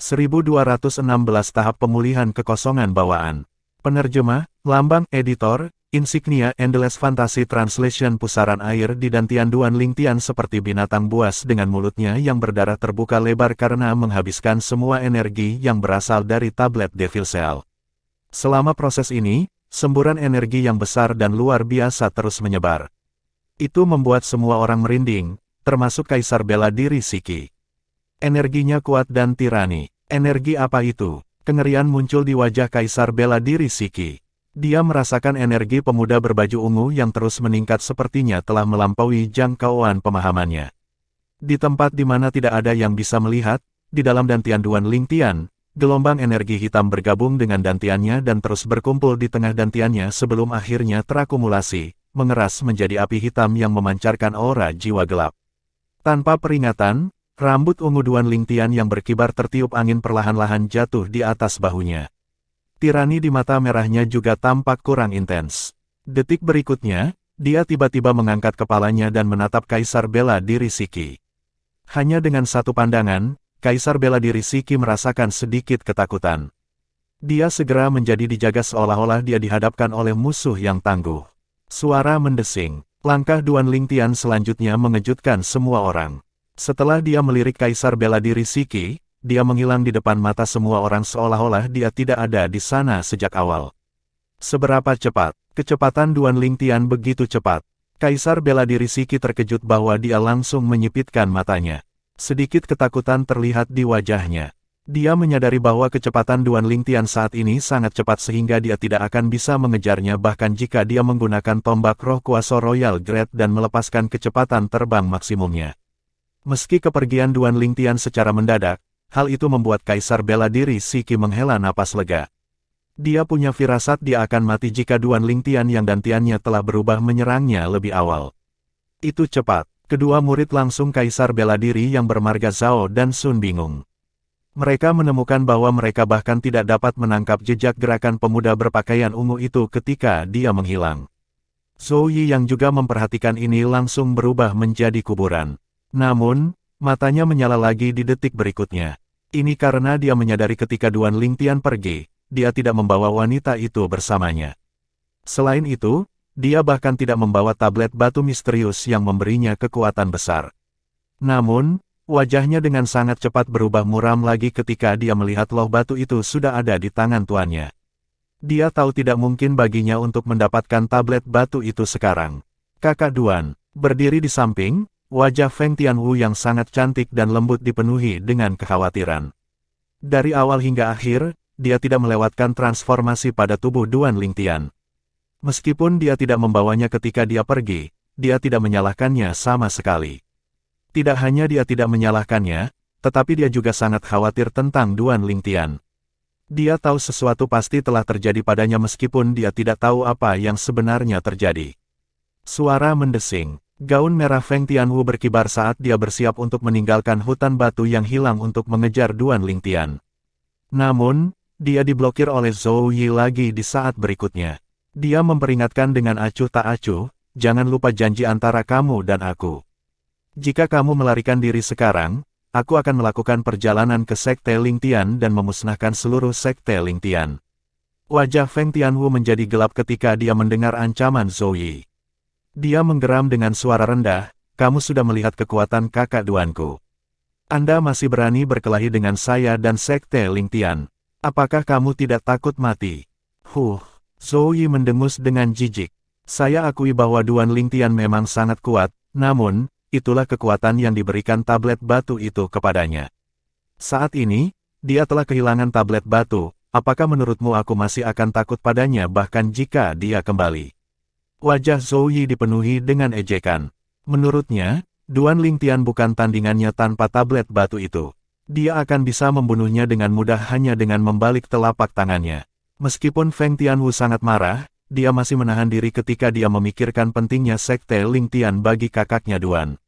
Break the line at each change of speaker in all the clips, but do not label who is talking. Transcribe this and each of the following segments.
1216 Tahap Pemulihan Kekosongan Bawaan. Penerjemah, lambang, editor, insignia Endless Fantasy Translation. Pusaran air di dantian Duan Lingtian seperti binatang buas dengan mulutnya yang berdarah terbuka lebar karena menghabiskan semua energi yang berasal dari tablet Devil Cell. Selama proses ini, semburan energi yang besar dan luar biasa terus menyebar. Itu membuat semua orang merinding, termasuk Kaisar Bela Diri Shiki. Energinya kuat dan tirani. Energi apa itu? Kengerian muncul di wajah Kaisar Bela Diri Shiki. Dia merasakan energi pemuda berbaju ungu yang terus meningkat sepertinya telah melampaui jangkauan pemahamannya. Di tempat di mana tidak ada yang bisa melihat, di dalam dantian Duan Lingtian, gelombang energi hitam bergabung dengan dantiannya dan terus berkumpul di tengah dantiannya sebelum akhirnya terakumulasi, mengeras menjadi api hitam yang memancarkan aura jiwa gelap. Tanpa peringatan, rambut ungu Duan Lingtian yang berkibar tertiup angin perlahan-lahan jatuh di atas bahunya. Tirani di mata merahnya juga tampak kurang intens. Detik berikutnya, dia tiba-tiba mengangkat kepalanya dan menatap Kaisar Bela Diri Shiki. Hanya dengan satu pandangan, Kaisar Bela Diri Shiki merasakan sedikit ketakutan. Dia segera menjadi dijaga seolah-olah dia dihadapkan oleh musuh yang tangguh. Suara mendesing. Langkah Duan Lingtian selanjutnya mengejutkan semua orang. Setelah dia melirik Kaisar Bela Diri Shiki, dia menghilang di depan mata semua orang seolah-olah dia tidak ada di sana sejak awal. Seberapa cepat? Kecepatan Duan Lingtian begitu cepat. Kaisar Bela Diri Shiki terkejut bahwa dia langsung menyipitkan matanya. Sedikit ketakutan terlihat di wajahnya. Dia menyadari bahwa kecepatan Duan Lingtian saat ini sangat cepat sehingga dia tidak akan bisa mengejarnya bahkan jika dia menggunakan tombak roh kuasa Royal Grade dan melepaskan kecepatan terbang maksimumnya. Meski kepergian Duan Lingtian secara mendadak, hal itu membuat Kaisar Bela Diri Shiki menghela napas lega. Dia punya firasat dia akan mati jika Duan Lingtian yang dantiannya telah berubah menyerangnya lebih awal. Itu cepat. Kedua murid langsung Kaisar Bela Diri yang bermarga Zhao dan Sun bingung. Mereka menemukan bahwa mereka bahkan tidak dapat menangkap jejak gerakan pemuda berpakaian ungu itu ketika dia menghilang. Zhou Yi yang juga memperhatikan ini langsung berubah menjadi kuburan. Namun, matanya menyala lagi di detik berikutnya. Ini karena dia menyadari ketika Duan Lingtian pergi, dia tidak membawa wanita itu bersamanya. Selain itu, dia bahkan tidak membawa tablet batu misterius yang memberinya kekuatan besar. Namun, wajahnya dengan sangat cepat berubah muram lagi ketika dia melihat loh batu itu sudah ada di tangan tuannya. Dia tahu tidak mungkin baginya untuk mendapatkan tablet batu itu sekarang. Kakak Duan, berdiri di samping, wajah Feng Tianwu yang sangat cantik dan lembut dipenuhi dengan kekhawatiran. Dari awal hingga akhir, dia tidak melewatkan transformasi pada tubuh Duan Lingtian. Meskipun dia tidak membawanya ketika dia pergi, dia tidak menyalahkannya sama sekali. Tidak hanya dia tidak menyalahkannya, tetapi dia juga sangat khawatir tentang Duan Lingtian. Dia tahu sesuatu pasti telah terjadi padanya meskipun dia tidak tahu apa yang sebenarnya terjadi. Suara mendesing. Gaun merah Feng Tianwu berkibar saat dia bersiap untuk meninggalkan hutan batu yang hilang untuk mengejar Duan Lingtian. Namun, dia diblokir oleh Zhou Yi lagi di saat berikutnya. Dia memperingatkan dengan acuh tak acuh, jangan lupa janji antara kamu dan aku. Jika kamu melarikan diri sekarang, aku akan melakukan perjalanan ke Sekte Lingtian dan memusnahkan seluruh Sekte Lingtian. Wajah Feng Tianwu menjadi gelap ketika dia mendengar ancaman Zhou Yi. Dia menggeram dengan suara rendah, kamu sudah melihat kekuatan kakak Duanku. Anda masih berani berkelahi dengan saya dan Sekte Lingtian. Apakah kamu tidak takut mati? Zhou Yi mendengus dengan jijik. Saya akui bahwa Duan Lingtian memang sangat kuat, namun, itulah kekuatan yang diberikan tablet batu itu kepadanya. Saat ini, dia telah kehilangan tablet batu, apakah menurutmu aku masih akan takut padanya bahkan jika dia kembali? Wajah Zhou Yi dipenuhi dengan ejekan. Menurutnya, Duan Lingtian bukan tandingannya tanpa tablet batu itu. Dia akan bisa membunuhnya dengan mudah hanya dengan membalik telapak tangannya. Meskipun Feng Tianwu sangat marah, dia masih menahan diri ketika dia memikirkan pentingnya Sekte Lingtian bagi kakaknya Duan.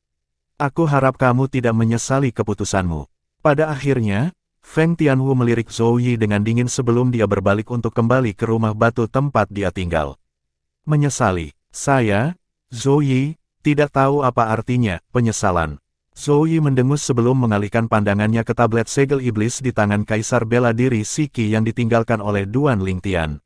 Aku harap kamu tidak menyesali keputusanmu. Pada akhirnya, Feng Tianwu melirik Zhou Yi dengan dingin sebelum dia berbalik untuk kembali ke rumah batu tempat dia tinggal. Menyesali, saya, Zhou Yi, tidak tahu apa artinya penyesalan. Zhou Yi mendengus sebelum mengalihkan pandangannya ke tablet segel iblis di tangan Kaisar Bela Diri Siki yang ditinggalkan oleh Duan Lingtian.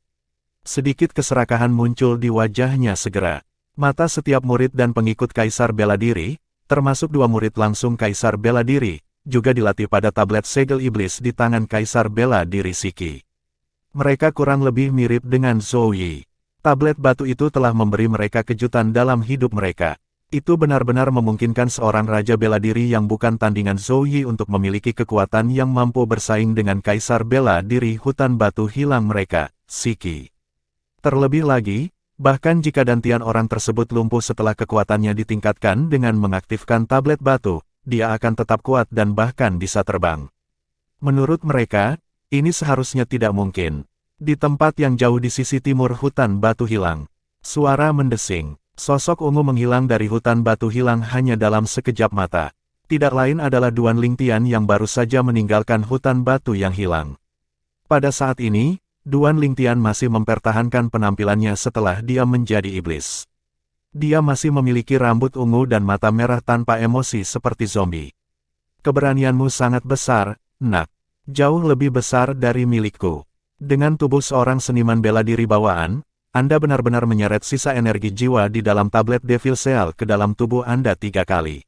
Sedikit keserakahan muncul di wajahnya segera. Mata setiap murid dan pengikut Kaisar Bela Diri, termasuk 2 murid langsung Kaisar Bela Diri, juga dilatih pada tablet segel iblis di tangan Kaisar Bela Diri Siki. Mereka kurang lebih mirip dengan Zhou Yi. Tablet batu itu telah memberi mereka kejutan dalam hidup mereka. Itu benar-benar memungkinkan seorang Raja Bela Diri yang bukan tandingan Zhou Yi untuk memiliki kekuatan yang mampu bersaing dengan Kaisar Bela Diri hutan batu hilang mereka, Siki. Terlebih lagi, bahkan jika dantian orang tersebut lumpuh setelah kekuatannya ditingkatkan dengan mengaktifkan tablet batu, dia akan tetap kuat dan bahkan bisa terbang. Menurut mereka, ini seharusnya tidak mungkin. Di tempat yang jauh di sisi timur hutan batu hilang. Suara mendesing. Sosok ungu menghilang dari hutan batu hilang hanya dalam sekejap mata. Tidak lain adalah Duan Lingtian yang baru saja meninggalkan hutan batu yang hilang. Pada saat ini, Duan Lingtian masih mempertahankan penampilannya setelah dia menjadi iblis. Dia masih memiliki rambut ungu dan mata merah tanpa emosi seperti zombie. Keberanianmu sangat besar, Nak. Jauh lebih besar dari milikku. Dengan tubuh seorang seniman bela diri bawaan, Anda benar-benar menyeret sisa energi jiwa di dalam tablet Devil Seal ke dalam tubuh Anda 3 kali.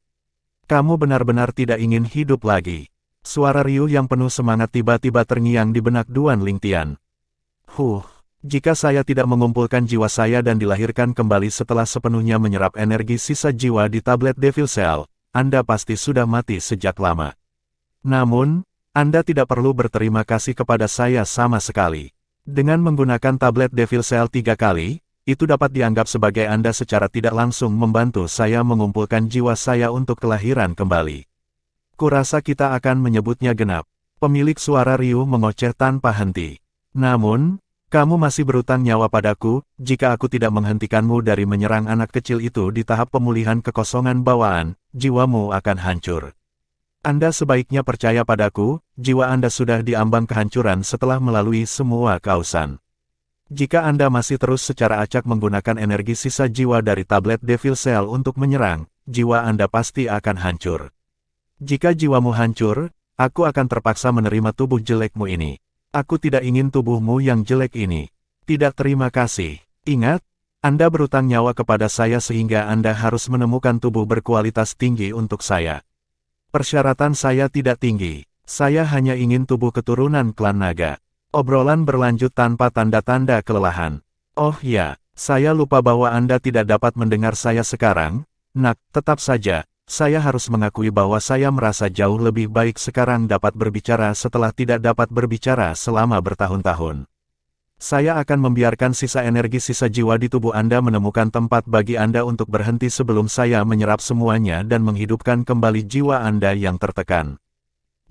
Kamu benar-benar tidak ingin hidup lagi. Suara riuh yang penuh semangat tiba-tiba terngiang di benak Duan Lingtian. Jika saya tidak mengumpulkan jiwa saya dan dilahirkan kembali setelah sepenuhnya menyerap energi sisa jiwa di tablet Devil Seal, Anda pasti sudah mati sejak lama. Namun, Anda tidak perlu berterima kasih kepada saya sama sekali. Dengan menggunakan tablet Devil Seal 3 kali, itu dapat dianggap sebagai Anda secara tidak langsung membantu saya mengumpulkan jiwa saya untuk kelahiran kembali. Kurasa kita akan menyebutnya genap. Pemilik suara riuh mengoceh tanpa henti. Namun, kamu masih berutang nyawa padaku, jika aku tidak menghentikanmu dari menyerang anak kecil itu di tahap pemulihan kekosongan bawaan, jiwamu akan hancur. Anda sebaiknya percaya padaku, jiwa Anda sudah diambang kehancuran setelah melalui semua kausan. Jika Anda masih terus secara acak menggunakan energi sisa jiwa dari tablet Devil Seal untuk menyerang, jiwa Anda pasti akan hancur. Jika jiwamu hancur, aku akan terpaksa menerima tubuh jelekmu ini. Aku tidak ingin tubuhmu yang jelek ini. Tidak terima kasih. Ingat, Anda berutang nyawa kepada saya sehingga Anda harus menemukan tubuh berkualitas tinggi untuk saya. Persyaratan saya tidak tinggi. Saya hanya ingin tubuh keturunan klan naga. Obrolan berlanjut tanpa tanda-tanda kelelahan. Oh ya, saya lupa bahwa Anda tidak dapat mendengar saya sekarang. Nak, tetap saja, saya harus mengakui bahwa saya merasa jauh lebih baik sekarang dapat berbicara setelah tidak dapat berbicara selama bertahun-tahun. Saya akan membiarkan sisa energi sisa jiwa di tubuh Anda menemukan tempat bagi Anda untuk berhenti sebelum saya menyerap semuanya dan menghidupkan kembali jiwa Anda yang tertekan.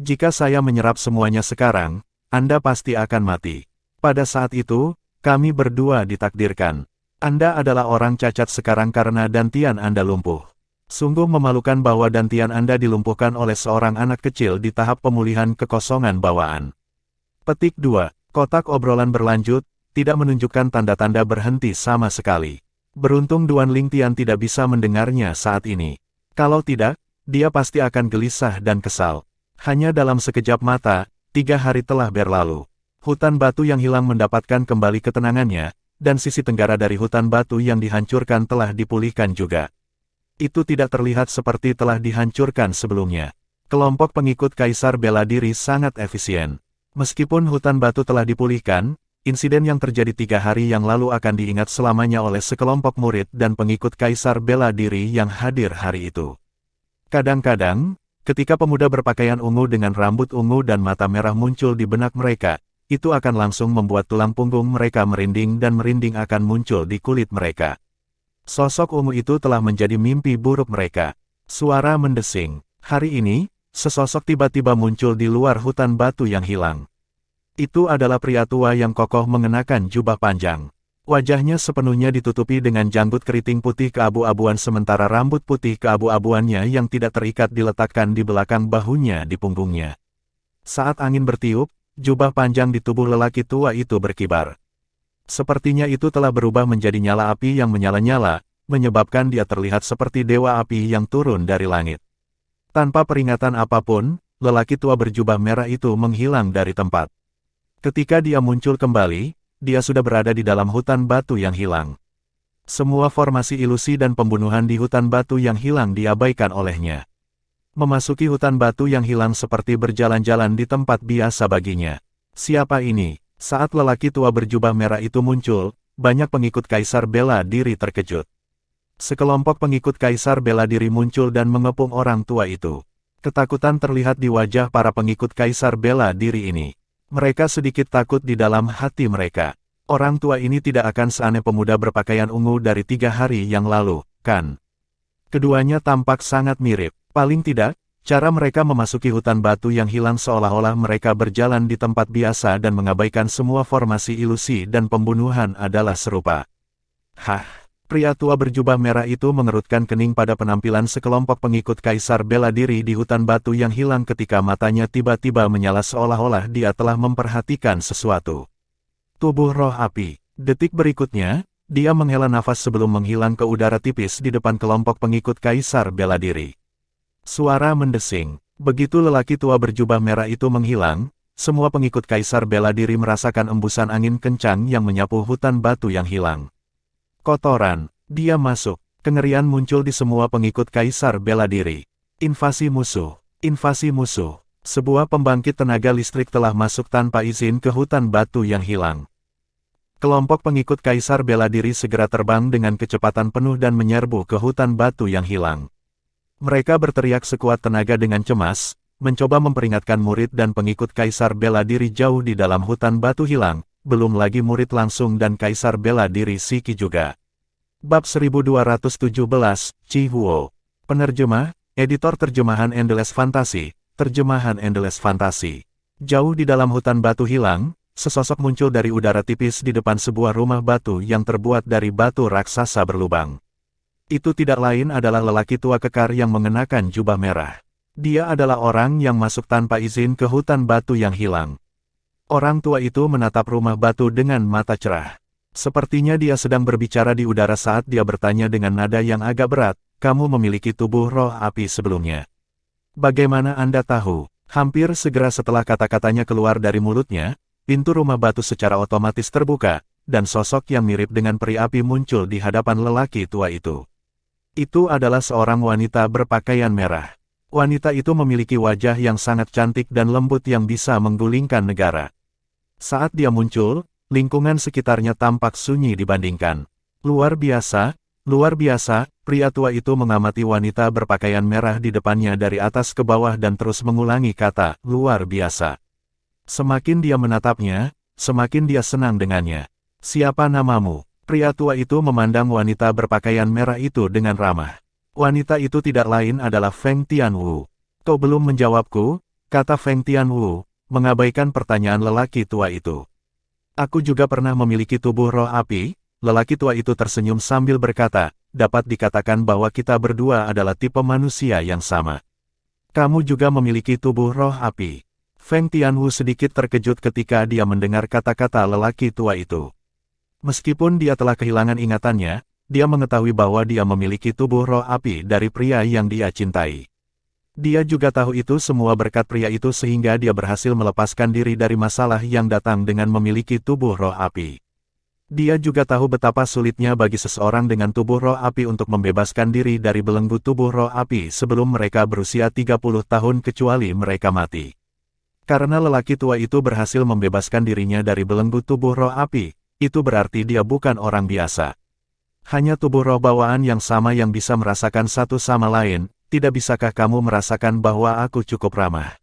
Jika saya menyerap semuanya sekarang, Anda pasti akan mati. Pada saat itu, kami berdua ditakdirkan. Anda adalah orang cacat sekarang karena dantian Anda lumpuh. Sungguh memalukan bahwa dantian Anda dilumpuhkan oleh seorang anak kecil di tahap pemulihan kekosongan bawaan. Petik 2. Kotak obrolan berlanjut, tidak menunjukkan tanda-tanda berhenti sama sekali. Beruntung Duan Lingtian tidak bisa mendengarnya saat ini. Kalau tidak, dia pasti akan gelisah dan kesal. Hanya dalam sekejap mata, 3 hari telah berlalu. Hutan batu yang hilang mendapatkan kembali ketenangannya, dan sisi tenggara dari hutan batu yang dihancurkan telah dipulihkan juga. Itu tidak terlihat seperti telah dihancurkan sebelumnya. Kelompok pengikut Kaisar Bela Diri sangat efisien. Meskipun hutan batu telah dipulihkan, insiden yang terjadi 3 hari yang lalu akan diingat selamanya oleh sekelompok murid dan pengikut Kaisar Bela Diri yang hadir hari itu. Kadang-kadang, ketika pemuda berpakaian ungu dengan rambut ungu dan mata merah muncul di benak mereka, itu akan langsung membuat tulang punggung mereka merinding dan merinding akan muncul di kulit mereka. Sosok ungu itu telah menjadi mimpi buruk mereka. Suara mendesing. Hari ini, sesosok tiba-tiba muncul di luar hutan batu yang hilang. Itu adalah pria tua yang kokoh mengenakan jubah panjang. Wajahnya sepenuhnya ditutupi dengan janggut keriting putih keabu-abuan sementara rambut putih keabu-abuannya yang tidak terikat diletakkan di belakang bahunya di punggungnya. Saat angin bertiup, jubah panjang di tubuh lelaki tua itu berkibar. Sepertinya itu telah berubah menjadi nyala api yang menyala-nyala, menyebabkan dia terlihat seperti dewa api yang turun dari langit. Tanpa peringatan apapun, lelaki tua berjubah merah itu menghilang dari tempat. Ketika dia muncul kembali, dia sudah berada di dalam hutan batu yang hilang. Semua formasi ilusi dan pembunuhan di hutan batu yang hilang diabaikan olehnya. Memasuki hutan batu yang hilang seperti berjalan-jalan di tempat biasa baginya. Siapa ini? Saat lelaki tua berjubah merah itu muncul, banyak pengikut Kaisar Bela Diri terkejut. Sekelompok pengikut Kaisar Bela Diri muncul dan mengepung orang tua itu. Ketakutan terlihat di wajah para pengikut Kaisar Bela Diri ini. Mereka sedikit takut di dalam hati mereka. Orang tua ini tidak akan seaneh pemuda berpakaian ungu dari 3 hari yang lalu, kan? Keduanya tampak sangat mirip. Paling tidak, cara mereka memasuki hutan batu yang hilang seolah-olah mereka berjalan di tempat biasa dan mengabaikan semua formasi ilusi dan pembunuhan adalah serupa. Hah! Pria tua berjubah merah itu mengerutkan kening pada penampilan sekelompok pengikut Kaisar Bela Diri di hutan batu yang hilang ketika matanya tiba-tiba menyala seolah-olah dia telah memperhatikan sesuatu. Tubuh roh api. Detik berikutnya, dia menghela nafas sebelum menghilang ke udara tipis di depan kelompok pengikut Kaisar Bela Diri. Suara mendesing. Begitu lelaki tua berjubah merah itu menghilang, semua pengikut Kaisar Bela Diri merasakan embusan angin kencang yang menyapu hutan batu yang hilang. Kotoran. Dia masuk. Kengerian muncul di semua pengikut Kaisar Bela Diri. Invasi musuh. Invasi musuh. Sebuah pembangkit tenaga listrik telah masuk tanpa izin ke hutan batu yang hilang. Kelompok pengikut Kaisar Bela Diri segera terbang dengan kecepatan penuh dan menyerbu ke hutan batu yang hilang. Mereka berteriak sekuat tenaga dengan cemas, mencoba memperingatkan murid dan pengikut Kaisar Bela Diri jauh di dalam hutan batu hilang. Belum lagi murid langsung dan Kaisar Bela Diri Shiki juga. Bab 1217, Chi Huo. Penerjemah, editor terjemahan Endless Fantasy, terjemahan Endless Fantasy. Jauh di dalam hutan batu hilang, sesosok muncul dari udara tipis di depan sebuah rumah batu yang terbuat dari batu raksasa berlubang. Itu tidak lain adalah lelaki tua kekar yang mengenakan jubah merah. Dia adalah orang yang masuk tanpa izin ke hutan batu yang hilang. Orang tua itu menatap rumah batu dengan mata cerah. Sepertinya dia sedang berbicara di udara saat dia bertanya dengan nada yang agak berat, "Kamu memiliki tubuh roh api sebelumnya. Bagaimana Anda tahu?" Hampir segera setelah kata-katanya keluar dari mulutnya, pintu rumah batu secara otomatis terbuka, dan sosok yang mirip dengan peri api muncul di hadapan lelaki tua itu. Itu adalah seorang wanita berpakaian merah. Wanita itu memiliki wajah yang sangat cantik dan lembut yang bisa menggulingkan negara. Saat dia muncul, lingkungan sekitarnya tampak sunyi dibandingkan. Luar biasa, pria tua itu mengamati wanita berpakaian merah di depannya dari atas ke bawah dan terus mengulangi kata, "Luar biasa." Semakin dia menatapnya, semakin dia senang dengannya. "Siapa namamu?" Pria tua itu memandang wanita berpakaian merah itu dengan ramah. Wanita itu tidak lain adalah Feng Tianwu. "Kau belum menjawabku," kata Feng Tianwu, mengabaikan pertanyaan lelaki tua itu. "Aku juga pernah memiliki tubuh roh api." Lelaki tua itu tersenyum sambil berkata, "Dapat dikatakan bahwa kita berdua adalah tipe manusia yang sama. Kamu juga memiliki tubuh roh api." Feng Tianwu sedikit terkejut ketika dia mendengar kata-kata lelaki tua itu. Meskipun dia telah kehilangan ingatannya, dia mengetahui bahwa dia memiliki tubuh roh api dari pria yang dia cintai. Dia juga tahu itu semua berkat pria itu sehingga dia berhasil melepaskan diri dari masalah yang datang dengan memiliki tubuh roh api. Dia juga tahu betapa sulitnya bagi seseorang dengan tubuh roh api untuk membebaskan diri dari belenggu tubuh roh api sebelum mereka berusia 30 tahun kecuali mereka mati. Karena lelaki tua itu berhasil membebaskan dirinya dari belenggu tubuh roh api, itu berarti dia bukan orang biasa. Hanya tubuh roh bawaan yang sama yang bisa merasakan satu sama lain. Tidak bisakah kamu merasakan bahwa aku cukup ramah?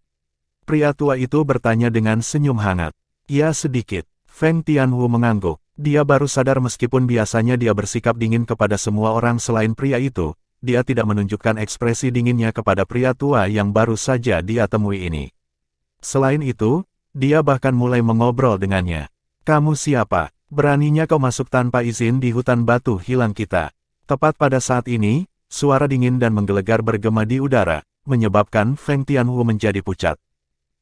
Pria tua itu bertanya dengan senyum hangat. Ya sedikit. Feng Tianwu mengangguk. Dia baru sadar meskipun biasanya dia bersikap dingin kepada semua orang selain pria itu, dia tidak menunjukkan ekspresi dinginnya kepada pria tua yang baru saja dia temui ini. Selain itu, dia bahkan mulai mengobrol dengannya. "Kamu siapa? Beraninya kau masuk tanpa izin di hutan batu hilang kita?" Tepat pada saat ini, suara dingin dan menggelegar bergema di udara, menyebabkan Feng Tianwu menjadi pucat.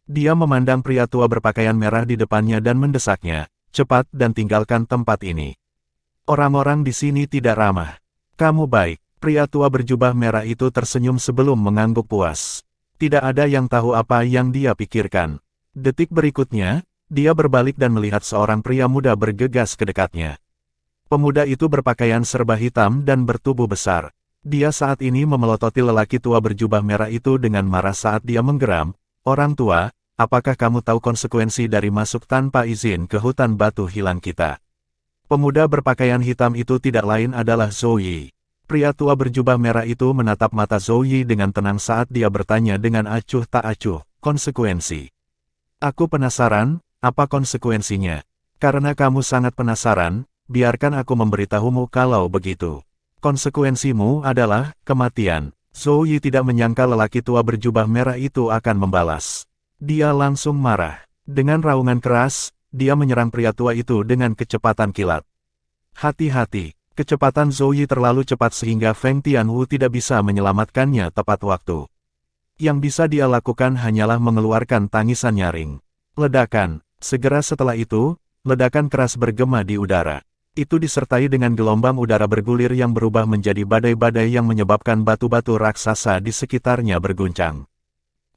Dia memandang pria tua berpakaian merah di depannya dan mendesaknya, "Cepat dan tinggalkan tempat ini. Orang-orang di sini tidak ramah." "Kamu baik." Pria tua berjubah merah itu tersenyum sebelum mengangguk puas. Tidak ada yang tahu apa yang dia pikirkan. Detik berikutnya, dia berbalik dan melihat seorang pria muda bergegas ke dekatnya. Pemuda itu berpakaian serba hitam dan bertubuh besar. Dia saat ini memelototi lelaki tua berjubah merah itu dengan marah saat dia menggeram, "Orang tua, apakah kamu tahu konsekuensi dari masuk tanpa izin ke hutan batu hilang kita?" Pemuda berpakaian hitam itu tidak lain adalah Zhou Yi. Pria tua berjubah merah itu menatap mata Zhou Yi dengan tenang saat dia bertanya dengan acuh tak acuh, "Konsekuensi? Aku penasaran, apa konsekuensinya? Karena kamu sangat penasaran, biarkan aku memberitahumu kalau begitu. Konsekuensimu adalah kematian." Zhou Yi tidak menyangka lelaki tua berjubah merah itu akan membalas. Dia langsung marah. Dengan raungan keras, dia menyerang pria tua itu dengan kecepatan kilat. Hati-hati, kecepatan Zhou Yi terlalu cepat sehingga Feng Tianwu tidak bisa menyelamatkannya tepat waktu. Yang bisa dia lakukan hanyalah mengeluarkan tangisan nyaring. Ledakan. Segera setelah itu, ledakan keras bergema di udara. Itu disertai dengan gelombang udara bergulir yang berubah menjadi badai-badai yang menyebabkan batu-batu raksasa di sekitarnya berguncang.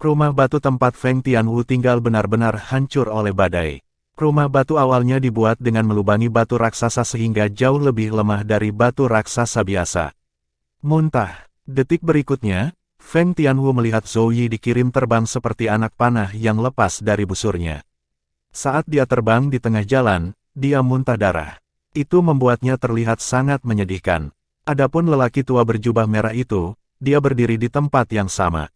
Rumah batu tempat Feng Tianwu tinggal benar-benar hancur oleh badai. Rumah batu awalnya dibuat dengan melubangi batu raksasa sehingga jauh lebih lemah dari batu raksasa biasa. Muntah. Detik berikutnya, Feng Tianwu melihat Zhou Yi dikirim terbang seperti anak panah yang lepas dari busurnya. Saat dia terbang di tengah jalan, dia muntah darah. Itu membuatnya terlihat sangat menyedihkan. Adapun lelaki tua berjubah merah itu, dia berdiri di tempat yang sama.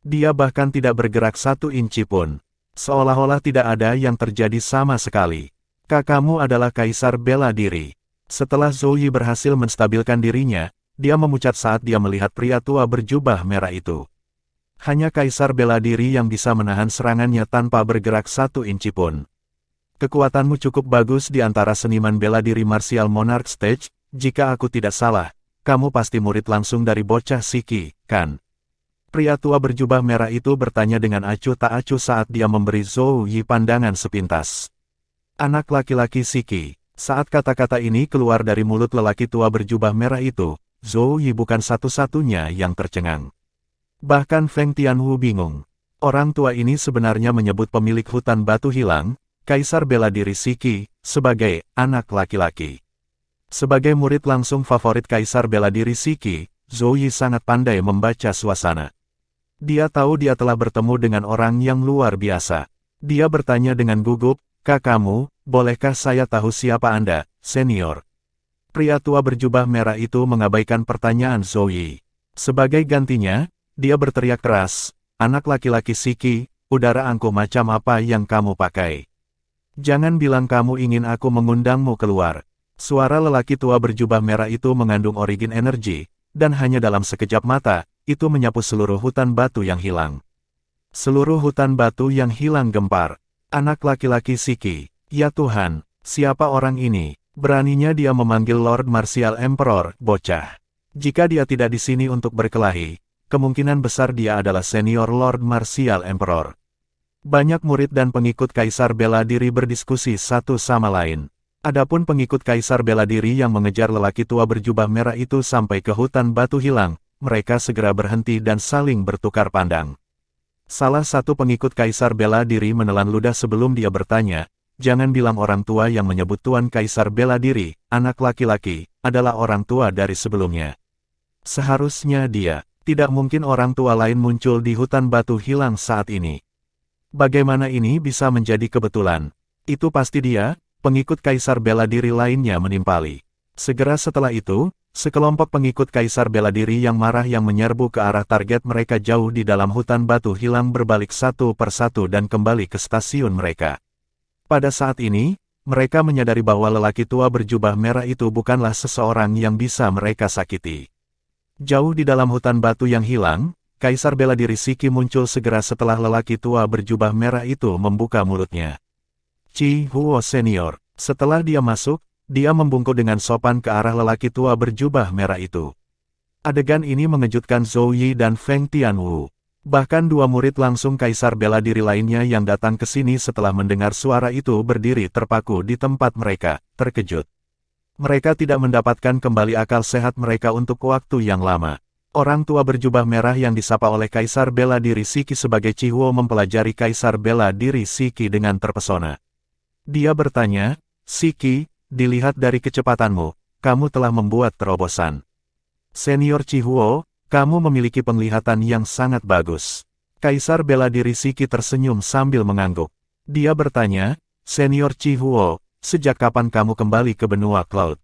Dia bahkan tidak bergerak 1 inci pun. Seolah-olah tidak ada yang terjadi sama sekali. "Kakakmu adalah kaisar bela diri." Setelah Zhou Yi berhasil menstabilkan dirinya, dia memucat saat dia melihat pria tua berjubah merah itu. Hanya kaisar bela diri yang bisa menahan serangannya tanpa bergerak 1 inci pun. "Kekuatanmu cukup bagus di antara seniman bela diri martial monarch stage, jika aku tidak salah, kamu pasti murid langsung dari bocah Siki, kan?" Pria tua berjubah merah itu bertanya dengan acuh tak acuh saat dia memberi Zhou Yi pandangan sepintas. "Anak laki-laki Siki." Saat kata-kata ini keluar dari mulut lelaki tua berjubah merah itu, Zhou Yi bukan satu-satunya yang tercengang. Bahkan Feng Tianwu bingung. Orang tua ini sebenarnya menyebut pemilik hutan batu hilang, Kaisar bela diri Siki, sebagai anak laki-laki. Sebagai murid langsung favorit Kaisar bela diri Siki, Zhou Yi sangat pandai membaca suasana. Dia tahu dia telah bertemu dengan orang yang luar biasa. Dia bertanya dengan gugup, "Kakakmu, bolehkah saya tahu siapa Anda, senior?" Pria tua berjubah merah itu mengabaikan pertanyaan Zhou Yi. Sebagai gantinya, dia berteriak keras, "Anak laki-laki Siki, udara angkuh macam apa yang kamu pakai? Jangan bilang kamu ingin aku mengundangmu keluar." Suara lelaki tua berjubah merah itu mengandung origin energi, dan hanya dalam sekejap mata, itu menyapu seluruh hutan batu yang hilang. Seluruh hutan batu yang hilang gempar. Anak laki-laki Siki, ya Tuhan, siapa orang ini? Beraninya dia memanggil Lord Martial Emperor, bocah. Jika dia tidak di sini untuk berkelahi, kemungkinan besar dia adalah senior Lord Martial Emperor. Banyak murid dan pengikut Kaisar bela diri berdiskusi satu sama lain. Adapun pengikut Kaisar bela diri yang mengejar lelaki tua berjubah merah itu sampai ke hutan batu hilang, mereka segera berhenti dan saling bertukar pandang. Salah satu pengikut Kaisar bela diri menelan ludah sebelum dia bertanya, "Jangan bilang orang tua yang menyebut Tuan Kaisar bela diri, anak laki-laki, adalah orang tua dari sebelumnya. Seharusnya dia, tidak mungkin orang tua lain muncul di hutan batu hilang saat ini. Bagaimana ini bisa menjadi kebetulan? Itu pasti dia." Pengikut Kaisar bela diri lainnya menimpali. Segera setelah itu, sekelompok pengikut Kaisar bela diri yang marah yang menyerbu ke arah target mereka jauh di dalam hutan batu hilang berbalik satu persatu dan kembali ke stasiun mereka. Pada saat ini, mereka menyadari bahwa lelaki tua berjubah merah itu bukanlah seseorang yang bisa mereka sakiti. Jauh di dalam hutan batu yang hilang, Kaisar bela diri Siki muncul segera setelah lelaki tua berjubah merah itu membuka mulutnya. Chi Huo senior. Setelah dia masuk, dia membungkuk dengan sopan ke arah lelaki tua berjubah merah itu. Adegan ini mengejutkan Zhou Yi dan Feng Tianwu. Bahkan dua murid langsung Kaisar bela diri lainnya yang datang ke sini setelah mendengar suara itu berdiri terpaku di tempat mereka, terkejut. Mereka tidak mendapatkan kembali akal sehat mereka untuk waktu yang lama. Orang tua berjubah merah yang disapa oleh Kaisar Bela Diri Siki sebagai Chihuo mempelajari Kaisar Bela Diri Siki dengan terpesona. Dia bertanya, "Siki, dilihat dari kecepatanmu, kamu telah membuat terobosan. Senior Chihuo, kamu memiliki penglihatan yang sangat bagus." Kaisar Bela Diri Siki tersenyum sambil mengangguk. Dia bertanya, "Senior Chihuo, sejak kapan kamu kembali ke benua Cloud?"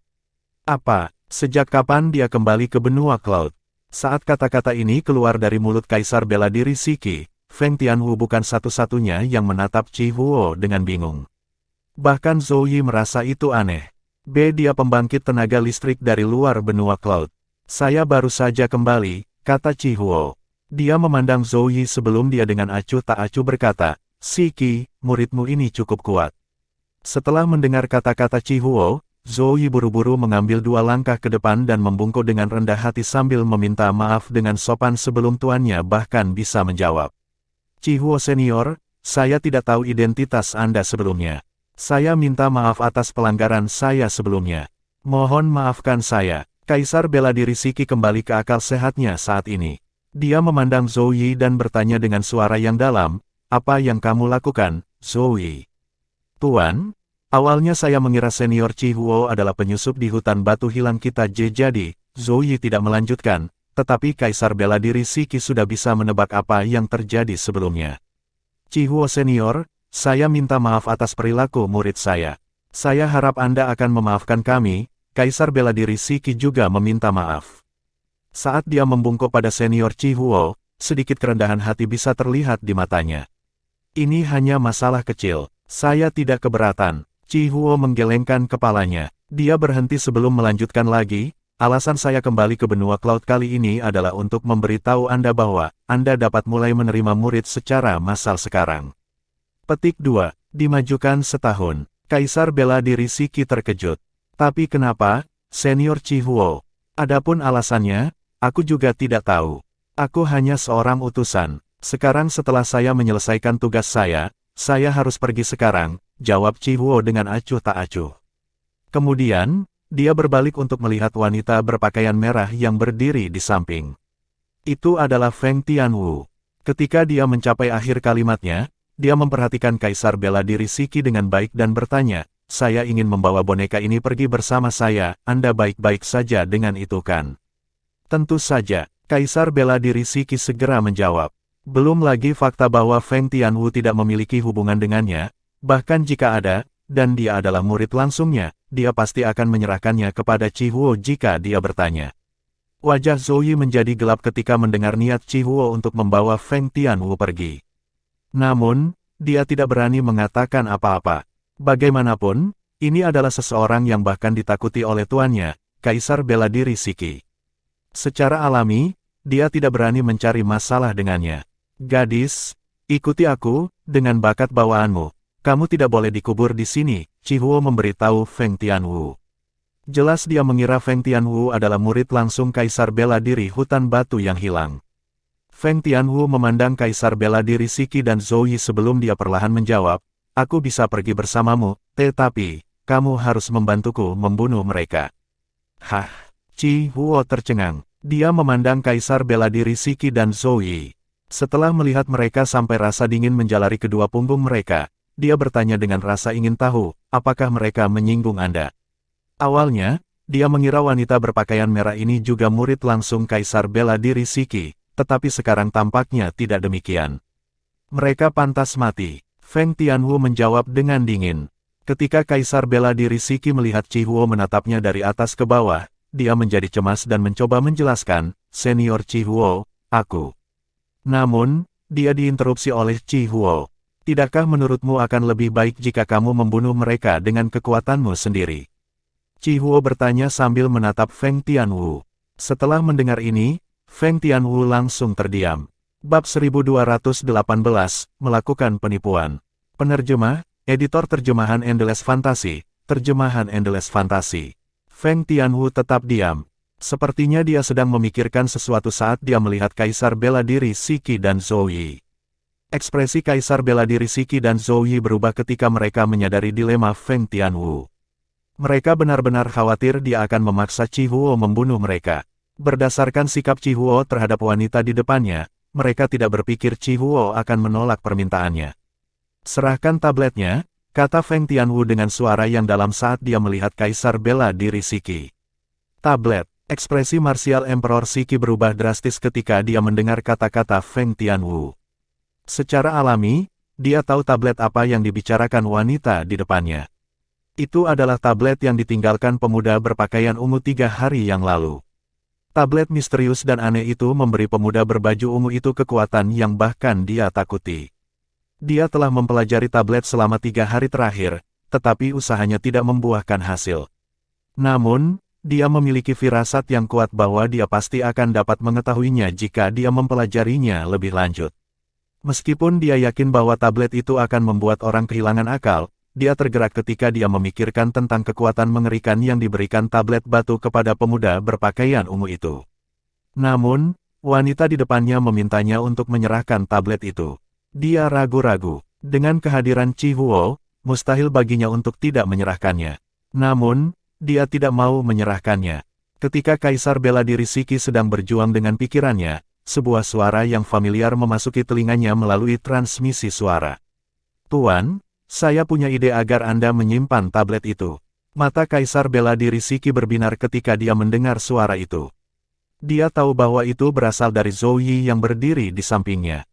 "Apa? Sejak kapan dia kembali ke benua Cloud?" Saat kata-kata ini keluar dari mulut Kaisar Bela Diri Siki, Feng Tianwu bukan satu-satunya yang menatap Chihuo dengan bingung. Bahkan Zhou Yi merasa itu aneh. Dia pembangkit tenaga listrik dari luar benua Cloud. "Saya baru saja kembali," kata Chihuo. Dia memandang Zhou Yi sebelum dia dengan acuh tak acuh berkata, "Siki, muridmu ini cukup kuat." Setelah mendengar kata-kata Chihuo, Zhou Yi buru-buru mengambil 2 langkah ke depan dan membungkuk dengan rendah hati sambil meminta maaf dengan sopan sebelum tuannya bahkan bisa menjawab. "Chihuo senior, saya tidak tahu identitas Anda sebelumnya. Saya minta maaf atas pelanggaran saya sebelumnya. Mohon maafkan saya." Kaisar Bela Diri Siki kembali ke akal sehatnya saat ini. Dia memandang Zhou Yi dan bertanya dengan suara yang dalam, "Apa yang kamu lakukan, Zhou Yi?" "Tuan, awalnya saya mengira senior Chihuo adalah penyusup di hutan batu hilang kita jadi." Zhou Yi tidak melanjutkan, tetapi Kaisar Bela Diri Siki sudah bisa menebak apa yang terjadi sebelumnya. "Chihuo senior, saya minta maaf atas perilaku murid saya. Saya harap Anda akan memaafkan kami." Kaisar Bela Diri Siki juga meminta maaf. Saat dia membungkuk pada senior Chihuo, sedikit kerendahan hati bisa terlihat di matanya. "Ini hanya masalah kecil. Saya tidak keberatan." Chihuo menggelengkan kepalanya. Dia berhenti sebelum melanjutkan lagi, "Alasan saya kembali ke benua Cloud kali ini adalah untuk memberitahu Anda bahwa Anda dapat mulai menerima murid secara massal sekarang." Petik 2. Dimajukan setahun. Kaisar Bela Diri Siki terkejut. "Tapi kenapa, Senior Chihuo?" "Adapun alasannya, aku juga tidak tahu. Aku hanya seorang utusan. Sekarang setelah saya menyelesaikan tugas saya harus pergi sekarang," jawab Chihuo dengan acuh tak acuh. Kemudian, dia berbalik untuk melihat wanita berpakaian merah yang berdiri di samping. Itu adalah Feng Tianwu. Ketika dia mencapai akhir kalimatnya, dia memperhatikan Kaisar Bela Diri Siki dengan baik dan bertanya, "Saya ingin membawa boneka ini pergi bersama saya, Anda baik-baik saja dengan itu kan?" "Tentu saja," Kaisar Bela Diri Siki segera menjawab. Belum lagi fakta bahwa Feng Tianwu tidak memiliki hubungan dengannya, bahkan jika ada, dan dia adalah murid langsungnya, dia pasti akan menyerahkannya kepada Chihuo jika dia bertanya. Wajah Zhou Yi menjadi gelap ketika mendengar niat Chihuo untuk membawa Feng Tianwu pergi. Namun, dia tidak berani mengatakan apa-apa. Bagaimanapun, ini adalah seseorang yang bahkan ditakuti oleh tuannya, Kaisar Bela Diri Siki. Secara alami, dia tidak berani mencari masalah dengannya. "Gadis, ikuti aku, dengan bakat bawaanmu. Kamu tidak boleh dikubur di sini," Chihuo memberitahu Feng Tianwu. Jelas dia mengira Feng Tianwu adalah murid langsung Kaisar Bela Diri Hutan Batu yang hilang. Feng Tianwu memandang Kaisar Bela Diri Siki dan Zhou Yi sebelum dia perlahan menjawab, "Aku bisa pergi bersamamu, tetapi, kamu harus membantuku membunuh mereka." "Hah?" Chihuo tercengang. Dia memandang Kaisar Bela Diri Siki dan Zhou Yi. Setelah melihat mereka sampai rasa dingin menjalari kedua punggung mereka, dia bertanya dengan rasa ingin tahu, "Apakah mereka menyinggung Anda?" Awalnya, dia mengira wanita berpakaian merah ini juga murid langsung Kaisar Bela Diri Siki, tetapi sekarang tampaknya tidak demikian. "Mereka pantas mati," Feng Tianwu menjawab dengan dingin. Ketika Kaisar Bela Diri Siki melihat Chihuo menatapnya dari atas ke bawah, dia menjadi cemas dan mencoba menjelaskan, "Senior Chihuo, aku..." Namun, dia diinterupsi oleh Chihuo. "Tidakkah menurutmu akan lebih baik jika kamu membunuh mereka dengan kekuatanmu sendiri?" Chihuo bertanya sambil menatap Feng Tianwu. Setelah mendengar ini, Feng Tianwu langsung terdiam. Bab 1218, Melakukan Penipuan. Penerjemah, Editor Terjemahan Endless Fantasy, Terjemahan Endless Fantasy. Feng Tianwu tetap diam. Sepertinya dia sedang memikirkan sesuatu saat dia melihat Kaisar Bela Diri Siki dan Zhou Yi. Ekspresi Kaisar Bela Diri Siki dan Zhou Yi berubah ketika mereka menyadari dilema Feng Tianwu. Mereka benar-benar khawatir dia akan memaksa Chihuo membunuh mereka. Berdasarkan sikap Chihuo terhadap wanita di depannya, mereka tidak berpikir Chihuo akan menolak permintaannya. Serahkan tabletnya, kata Feng Tianwu dengan suara yang dalam saat dia melihat Kaisar bela diri Shiki. Tablet, ekspresi marsial Emperor Shiki berubah drastis ketika dia mendengar kata-kata Feng Tianwu. Secara alami, dia tahu tablet apa yang dibicarakan wanita di depannya. Itu adalah tablet yang ditinggalkan pemuda berpakaian ungu 3 hari yang lalu. Tablet misterius dan aneh itu memberi pemuda berbaju ungu itu kekuatan yang bahkan dia takuti. Dia telah mempelajari tablet selama 3 hari terakhir, tetapi usahanya tidak membuahkan hasil. Namun, dia memiliki firasat yang kuat bahwa dia pasti akan dapat mengetahuinya jika dia mempelajarinya lebih lanjut. Meskipun dia yakin bahwa tablet itu akan membuat orang kehilangan akal, dia tergerak ketika dia memikirkan tentang kekuatan mengerikan yang diberikan tablet batu kepada pemuda berpakaian ungu itu. Namun, wanita di depannya memintanya untuk menyerahkan tablet itu. Dia ragu-ragu. Dengan kehadiran Chihuo, mustahil baginya untuk tidak menyerahkannya. Namun, dia tidak mau menyerahkannya. Ketika Kaisar bela diri Shiki sedang berjuang dengan pikirannya, sebuah suara yang familiar memasuki telinganya melalui transmisi suara. Tuan, saya punya ide agar Anda menyimpan tablet itu. Mata Kaisar bela diri Shiki berbinar ketika dia mendengar suara itu. Dia tahu bahwa itu berasal dari Zhou Yi yang berdiri di sampingnya.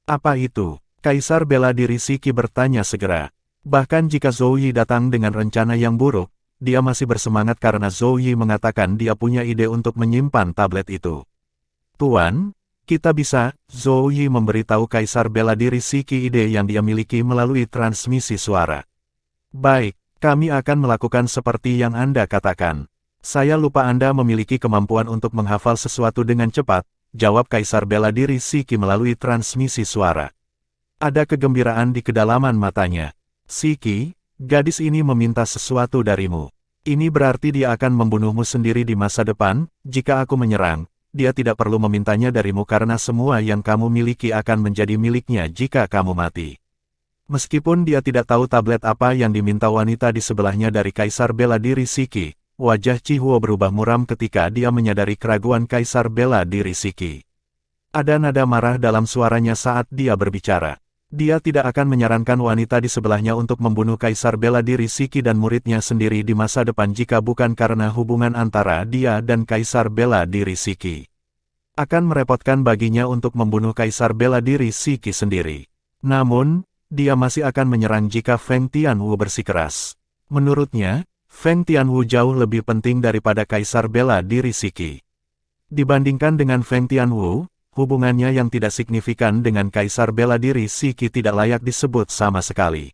Apa itu? Kaisar bela diri Shiki bertanya segera. Bahkan jika Zhou Yi datang dengan rencana yang buruk, dia masih bersemangat karena Zhou Yi mengatakan dia punya ide untuk menyimpan tablet itu. Tuan, kita bisa, Zhou Yi memberitahu Kaisar bela diri Shiki ide yang dia miliki melalui transmisi suara. Baik, kami akan melakukan seperti yang Anda katakan. Saya lupa Anda memiliki kemampuan untuk menghafal sesuatu dengan cepat, jawab Kaisar bela diri Shiki melalui transmisi suara. Ada kegembiraan di kedalaman matanya. Shiki, gadis ini meminta sesuatu darimu. Ini berarti dia akan membunuhmu sendiri di masa depan, jika aku menyerang. Dia tidak perlu memintanya darimu karena semua yang kamu miliki akan menjadi miliknya jika kamu mati. Meskipun dia tidak tahu tablet apa yang diminta wanita di sebelahnya dari Kaisar bela diri Shiki, wajah Chihuo berubah muram ketika dia menyadari keraguan Kaisar bela diri Shiki. Ada nada marah dalam suaranya saat dia berbicara. Dia tidak akan menyarankan wanita di sebelahnya untuk membunuh Kaisar bela diri Shiki dan muridnya sendiri di masa depan jika bukan karena hubungan antara dia dan Kaisar bela diri Shiki. Akan merepotkan baginya untuk membunuh Kaisar bela diri Shiki sendiri. Namun, dia masih akan menyerang jika Feng Tianwu bersikeras. Menurutnya, Feng Tianwu jauh lebih penting daripada Kaisar bela diri Shiki. Dibandingkan dengan Feng Tianwu, hubungannya yang tidak signifikan dengan Kaisar bela diri Shiki tidak layak disebut sama sekali.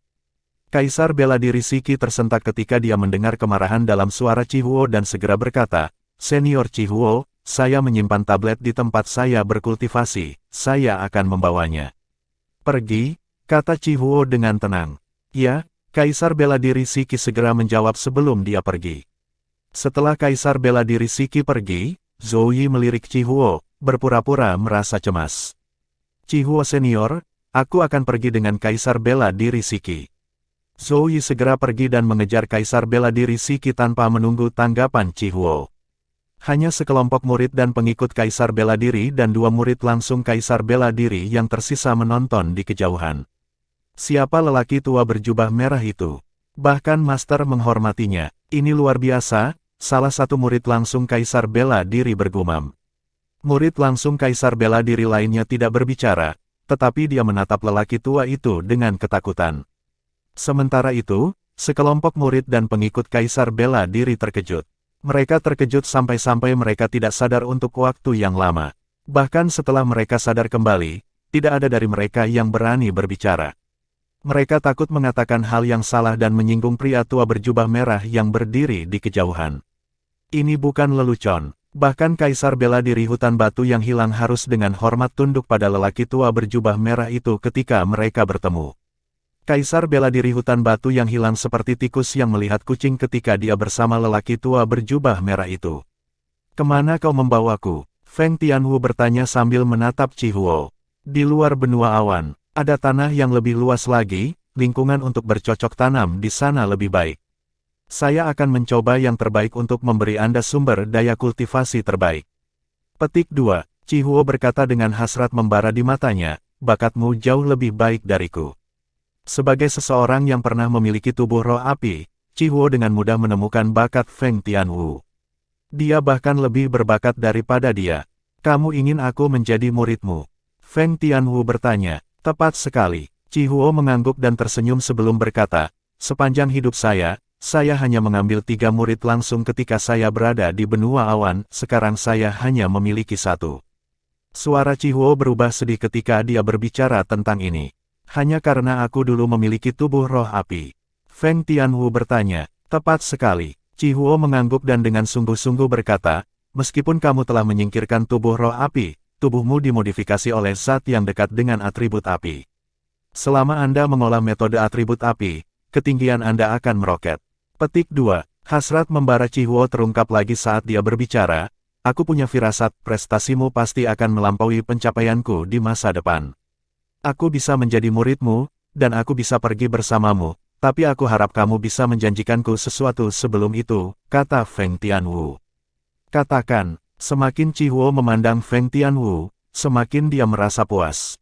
Kaisar bela diri Shiki tersentak ketika dia mendengar kemarahan dalam suara Chihuo dan segera berkata, Senior Chihuo, saya menyimpan tablet di tempat saya berkultivasi, saya akan membawanya. Pergi, kata Chihuo dengan tenang. Ya, Kaisar bela diri Shiki segera menjawab sebelum dia pergi. Setelah Kaisar bela diri Shiki pergi, Zhou Yi melirik Chihuo, berpura-pura merasa cemas. Chihuo senior, aku akan pergi dengan Kaisar bela diri Shiki. Zhou Yi segera pergi dan mengejar Kaisar bela diri Shiki tanpa menunggu tanggapan Chihuo. Hanya sekelompok murid dan pengikut Kaisar bela diri dan 2 murid langsung Kaisar bela diri yang tersisa menonton di kejauhan. Siapa lelaki tua berjubah merah itu? Bahkan Master menghormatinya. Ini luar biasa, salah satu murid langsung Kaisar bela diri bergumam. Murid langsung Kaisar bela diri lainnya tidak berbicara, tetapi dia menatap lelaki tua itu dengan ketakutan. Sementara itu, sekelompok murid dan pengikut Kaisar bela diri terkejut. Mereka terkejut sampai-sampai mereka tidak sadar untuk waktu yang lama. Bahkan setelah mereka sadar kembali, tidak ada dari mereka yang berani berbicara. Mereka takut mengatakan hal yang salah dan menyinggung pria tua berjubah merah yang berdiri di kejauhan. Ini bukan lelucon. Bahkan Kaisar bela diri hutan batu yang hilang harus dengan hormat tunduk pada lelaki tua berjubah merah itu ketika mereka bertemu. Kaisar bela diri hutan batu yang hilang seperti tikus yang melihat kucing ketika dia bersama lelaki tua berjubah merah itu. Kemana kau membawaku? Feng Tianwu bertanya sambil menatap Chihuo. Di luar benua awan, ada tanah yang lebih luas lagi, lingkungan untuk bercocok tanam di sana lebih baik. Saya akan mencoba yang terbaik untuk memberi Anda sumber daya kultivasi terbaik. Petik 2. Chihuo berkata dengan hasrat membara di matanya, bakatmu jauh lebih baik dariku. Sebagai seseorang yang pernah memiliki tubuh roh api, Chihuo dengan mudah menemukan bakat Feng Tianwu. Dia bahkan lebih berbakat daripada dia. Kamu ingin aku menjadi muridmu? Feng Tianwu bertanya. Tepat sekali. Chihuo mengangguk dan tersenyum sebelum berkata, sepanjang hidup saya hanya mengambil 3 murid langsung ketika saya berada di benua awan, sekarang saya hanya memiliki 1. Suara Chihuo berubah sedih ketika dia berbicara tentang ini. Hanya karena aku dulu memiliki tubuh roh api. Feng Tianwu bertanya, tepat sekali. Chihuo mengangguk dan dengan sungguh-sungguh berkata, meskipun kamu telah menyingkirkan tubuh roh api, tubuhmu dimodifikasi oleh zat yang dekat dengan atribut api. Selama Anda mengolah metode atribut api, ketinggian Anda akan meroket. Petik 2. Hasrat membara Chihuo terungkap lagi saat dia berbicara, aku punya firasat prestasimu pasti akan melampaui pencapaianku di masa depan. Aku bisa menjadi muridmu, dan aku bisa pergi bersamamu, tapi aku harap kamu bisa menjanjikanku sesuatu sebelum itu, kata Feng Tianwu. Katakan, semakin Chihuo memandang Feng Tianwu, semakin dia merasa puas.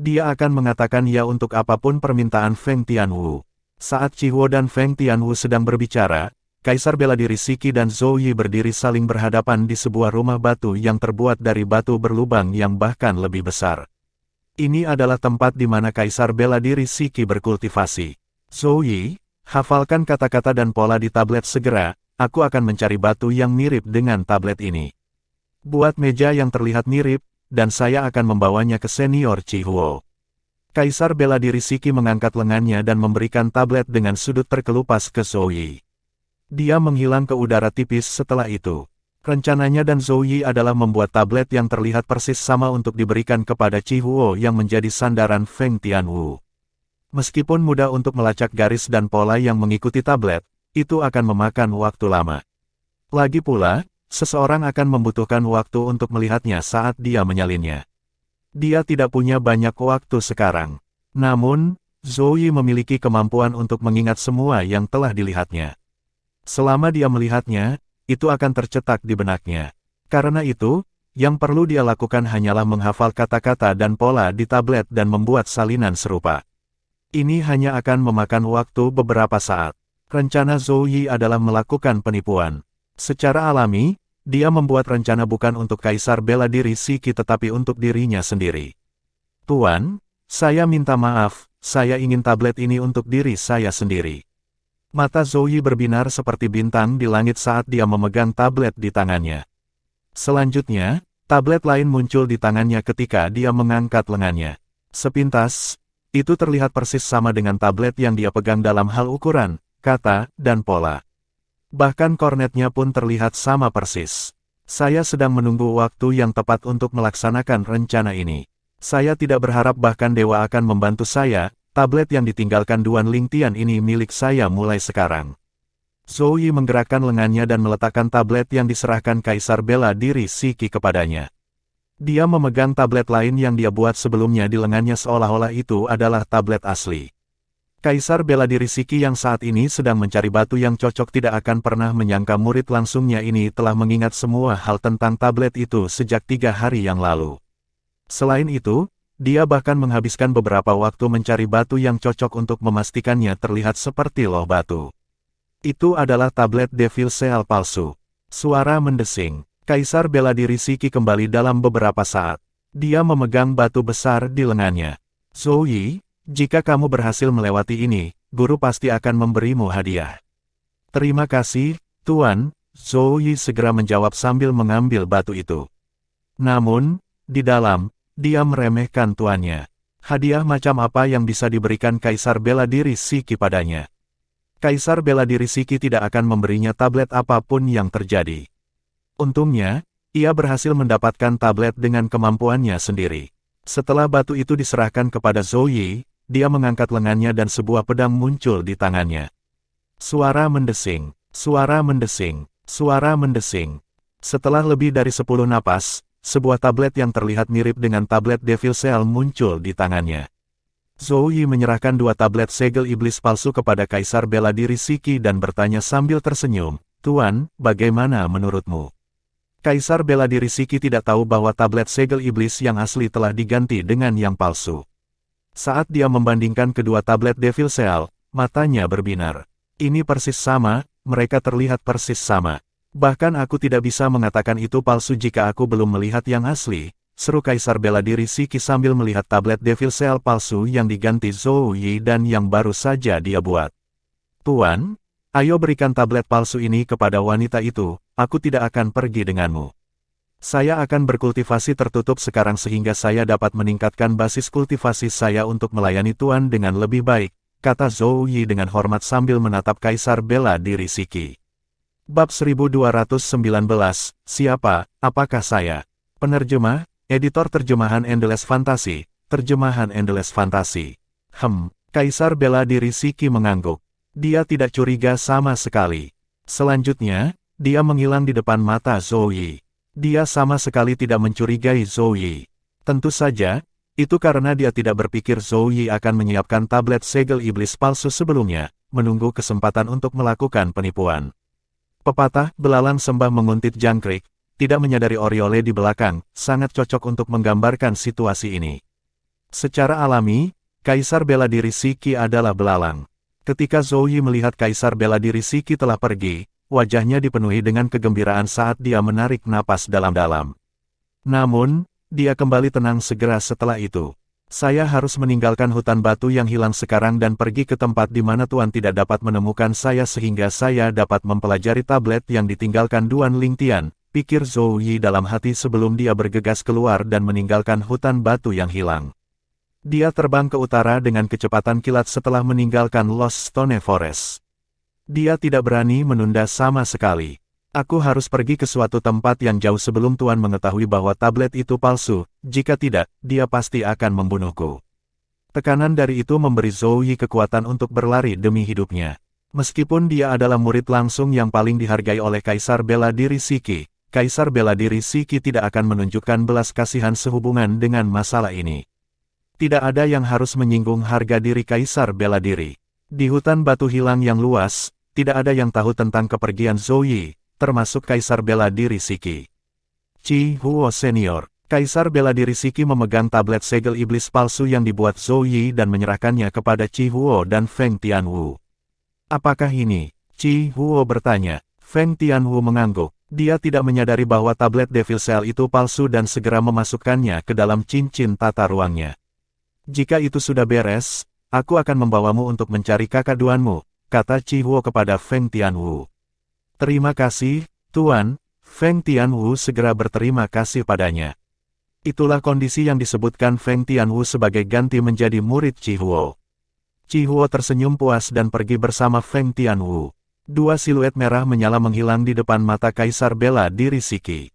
Dia akan mengatakan ya untuk apapun permintaan Feng Tianwu. Saat Chihuo dan Feng Tianwu sedang berbicara, Kaisar Bela Diri Shiki dan Zhou Yi berdiri saling berhadapan di sebuah rumah batu yang terbuat dari batu berlubang yang bahkan lebih besar. Ini adalah tempat di mana Kaisar Bela Diri Shiki berkultivasi. Zhou Yi, hafalkan kata-kata dan pola di tablet segera, aku akan mencari batu yang mirip dengan tablet ini. Buat meja yang terlihat mirip, dan saya akan membawanya ke senior Chihuo. Kaisar Bela Diri Shiki mengangkat lengannya dan memberikan tablet dengan sudut terkelupas ke Zhou Yi. Dia menghilang ke udara tipis setelah itu. Rencananya dan Zhou Yi adalah membuat tablet yang terlihat persis sama untuk diberikan kepada Chihuo yang menjadi sandaran Feng Tianwu. Meskipun mudah untuk melacak garis dan pola yang mengikuti tablet, itu akan memakan waktu lama. Lagi pula, seseorang akan membutuhkan waktu untuk melihatnya saat dia menyalinnya. Dia tidak punya banyak waktu sekarang. Namun, Zhou Yi memiliki kemampuan untuk mengingat semua yang telah dilihatnya. Selama dia melihatnya, itu akan tercetak di benaknya. Karena itu, yang perlu dia lakukan hanyalah menghafal kata-kata dan pola di tablet dan membuat salinan serupa. Ini hanya akan memakan waktu beberapa saat. Rencana Zhou Yi adalah melakukan penipuan. Secara alami, dia membuat rencana bukan untuk Kaisar Bela Diri Shiki tetapi untuk dirinya sendiri. Tuan, saya minta maaf, saya ingin tablet ini untuk diri saya sendiri. Mata Zhou Yi berbinar seperti bintang di langit saat dia memegang tablet di tangannya. Selanjutnya, tablet lain muncul di tangannya ketika dia mengangkat lengannya. Sepintas, itu terlihat persis sama dengan tablet yang dia pegang dalam hal ukuran, kata, dan pola. Bahkan kornetnya pun terlihat sama persis. Saya sedang menunggu waktu yang tepat untuk melaksanakan rencana ini. Saya tidak berharap bahkan dewa akan membantu saya, tablet yang ditinggalkan Duan Lingtian ini milik saya mulai sekarang. Zhou Yi menggerakkan lengannya dan meletakkan tablet yang diserahkan Kaisar Bela Diri Shiki kepadanya. Dia memegang tablet lain yang dia buat sebelumnya di lengannya seolah-olah itu adalah tablet asli. Kaisar Bela Diri Shiki yang saat ini sedang mencari batu yang cocok tidak akan pernah menyangka murid langsungnya ini telah mengingat semua hal tentang tablet itu sejak 3 hari yang lalu. Selain itu, dia bahkan menghabiskan beberapa waktu mencari batu yang cocok untuk memastikannya terlihat seperti loh batu. Itu adalah tablet Devil Seal palsu. Suara mendesing. Kaisar Bela Diri Shiki kembali dalam beberapa saat. Dia memegang batu besar di lengannya. Zhou Yi, jika kamu berhasil melewati ini, guru pasti akan memberimu hadiah. Terima kasih, Tuan, Zhou Yi segera menjawab sambil mengambil batu itu. Namun, di dalam, dia meremehkan tuannya. Hadiah macam apa yang bisa diberikan Kaisar Bela Diri Shiki padanya? Kaisar Bela Diri Shiki tidak akan memberinya tablet apapun yang terjadi. Untungnya, ia berhasil mendapatkan tablet dengan kemampuannya sendiri. Setelah batu itu diserahkan kepada Zhou Yi, dia mengangkat lengannya dan sebuah pedang muncul di tangannya. Suara mendesing, suara mendesing, suara mendesing. Setelah lebih dari 10 napas, sebuah tablet yang terlihat mirip dengan tablet Devil Seal muncul di tangannya. Zhou Yi menyerahkan 2 tablet segel iblis palsu kepada Kaisar Bela Diri Shiki dan bertanya sambil tersenyum, "Tuan, bagaimana menurutmu?" Kaisar Bela Diri Shiki tidak tahu bahwa tablet segel iblis yang asli telah diganti dengan yang palsu. Saat dia membandingkan kedua tablet Devil Seal, matanya berbinar. Ini persis sama, mereka terlihat persis sama. Bahkan aku tidak bisa mengatakan itu palsu jika aku belum melihat yang asli, seru Kaisar Bela Diri Shiki sambil melihat tablet Devil Seal palsu yang diganti Zhou Yi dan yang baru saja dia buat. "Tuan, ayo berikan tablet palsu ini kepada wanita itu, aku tidak akan pergi denganmu. Saya akan berkultivasi tertutup sekarang sehingga saya dapat meningkatkan basis kultivasi saya untuk melayani Tuan dengan lebih baik," kata Zhou Yi dengan hormat sambil menatap Kaisar Bela Diri Shiki. Bab 1219, Siapa, Apakah Saya? Penerjemah, Editor Terjemahan Endless Fantasy, Terjemahan Endless Fantasy. Kaisar Bela Diri Shiki mengangguk. Dia tidak curiga sama sekali. Selanjutnya, dia menghilang di depan mata Zhou Yi. Dia sama sekali tidak mencurigai Zhou Yi. Tentu saja, itu karena dia tidak berpikir Zhou Yi akan menyiapkan tablet segel iblis palsu sebelumnya, menunggu kesempatan untuk melakukan penipuan. Pepatah, belalang sembah menguntit jangkrik, tidak menyadari Oriole di belakang, sangat cocok untuk menggambarkan situasi ini. Secara alami, Kaisar Bela Diri Shiki adalah belalang. Ketika Zhou Yi melihat Kaisar Bela Diri Shiki telah pergi, wajahnya dipenuhi dengan kegembiraan saat dia menarik napas dalam-dalam. Namun, dia kembali tenang segera setelah itu. "Saya harus meninggalkan hutan batu yang hilang sekarang dan pergi ke tempat di mana Tuan tidak dapat menemukan saya sehingga saya dapat mempelajari tablet yang ditinggalkan Duan Lingtian," pikir Zhou Yi dalam hati sebelum dia bergegas keluar dan meninggalkan hutan batu yang hilang. Dia terbang ke utara dengan kecepatan kilat setelah meninggalkan Lost Stone Forest. Dia tidak berani menunda sama sekali. "Aku harus pergi ke suatu tempat yang jauh sebelum Tuan mengetahui bahwa tablet itu palsu, jika tidak, dia pasti akan membunuhku." Tekanan dari itu memberi Zhou Yi kekuatan untuk berlari demi hidupnya. Meskipun dia adalah murid langsung yang paling dihargai oleh Kaisar Bela Diri Shiki, Kaisar Bela Diri Shiki tidak akan menunjukkan belas kasihan sehubungan dengan masalah ini. Tidak ada yang harus menyinggung harga diri Kaisar Bela Diri. Di hutan batu hilang yang luas, tidak ada yang tahu tentang kepergian Zhou Yi, termasuk Kaisar Bela Diri Shiki. Chi Huo Senior. Kaisar Bela Diri Shiki memegang tablet segel iblis palsu yang dibuat Zhou Yi dan menyerahkannya kepada Chi Huo dan Feng Tianwu. "Apakah ini?" Chi Huo bertanya. Feng Tianwu mengangguk. Dia tidak menyadari bahwa tablet Devil Seal itu palsu dan segera memasukkannya ke dalam cincin tata ruangnya. "Jika itu sudah beres, aku akan membawamu untuk mencari kakak duanmu," kata Chi Huo kepada Feng Tianwu. "Terima kasih, Tuan." Feng Tianwu segera berterima kasih padanya. Itulah kondisi yang disebutkan Feng Tianwu sebagai ganti menjadi murid Chi Huo. Chi Huo tersenyum puas dan pergi bersama Feng Tianwu. 2 siluet merah menyala menghilang di depan mata Kaisar Bela Diri Shiki.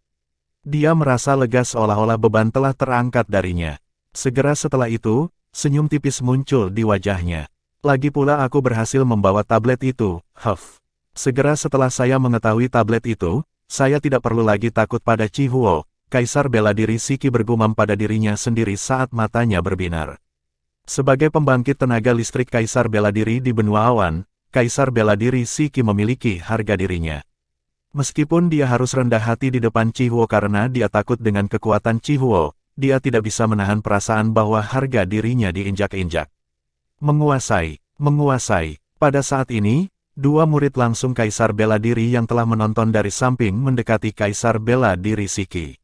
Dia merasa lega seolah-olah beban telah terangkat darinya. Segera setelah itu, senyum tipis muncul di wajahnya. "Lagi pula aku berhasil membawa tablet itu, Segera setelah saya mengetahui tablet itu, saya tidak perlu lagi takut pada Chi Huo." Kaisar Bela Diri Shiki bergumam pada dirinya sendiri saat matanya berbinar. Sebagai pembangkit tenaga listrik Kaisar Bela Diri di benua awan, Kaisar Bela Diri Shiki memiliki harga dirinya. Meskipun dia harus rendah hati di depan Chi Huo karena dia takut dengan kekuatan Chi Huo, dia tidak bisa menahan perasaan bahwa harga dirinya diinjak-injak. Menguasai. Pada saat ini, 2 murid langsung Kaisar Bela Diri yang telah menonton dari samping mendekati Kaisar Bela Diri Shiki.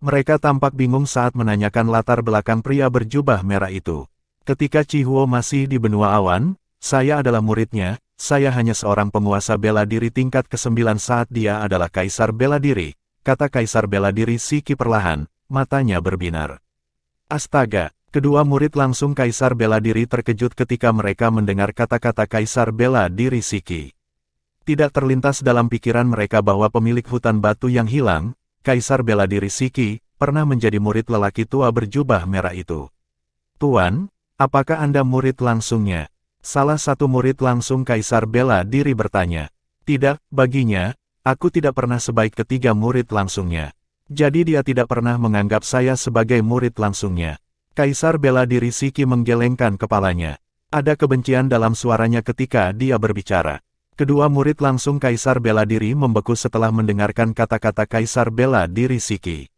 Mereka tampak bingung saat menanyakan latar belakang pria berjubah merah itu. Ketika Chi Huo masih di benua awan, "Saya adalah muridnya, saya hanya seorang penguasa bela diri tingkat ke-9 saat dia adalah Kaisar Bela Diri," kata Kaisar Bela Diri Shiki perlahan, matanya berbinar. Astaga, kedua murid langsung Kaisar Bela Diri terkejut ketika mereka mendengar kata-kata Kaisar Bela Diri Shiki. Tidak terlintas dalam pikiran mereka bahwa pemilik hutan batu yang hilang, Kaisar Bela Diri Shiki, pernah menjadi murid lelaki tua berjubah merah itu. "Tuan, apakah Anda murid langsungnya?" Salah satu murid langsung Kaisar Bela Diri bertanya. "Tidak, baginya, aku tidak pernah sebaik ketiga murid langsungnya. Jadi dia tidak pernah menganggap saya sebagai murid langsungnya." Kaisar bela diri Shiki menggelengkan kepalanya. Ada kebencian dalam suaranya ketika dia berbicara. Kedua murid langsung Kaisar bela diri membeku setelah mendengarkan kata-kata Kaisar bela diri Shiki.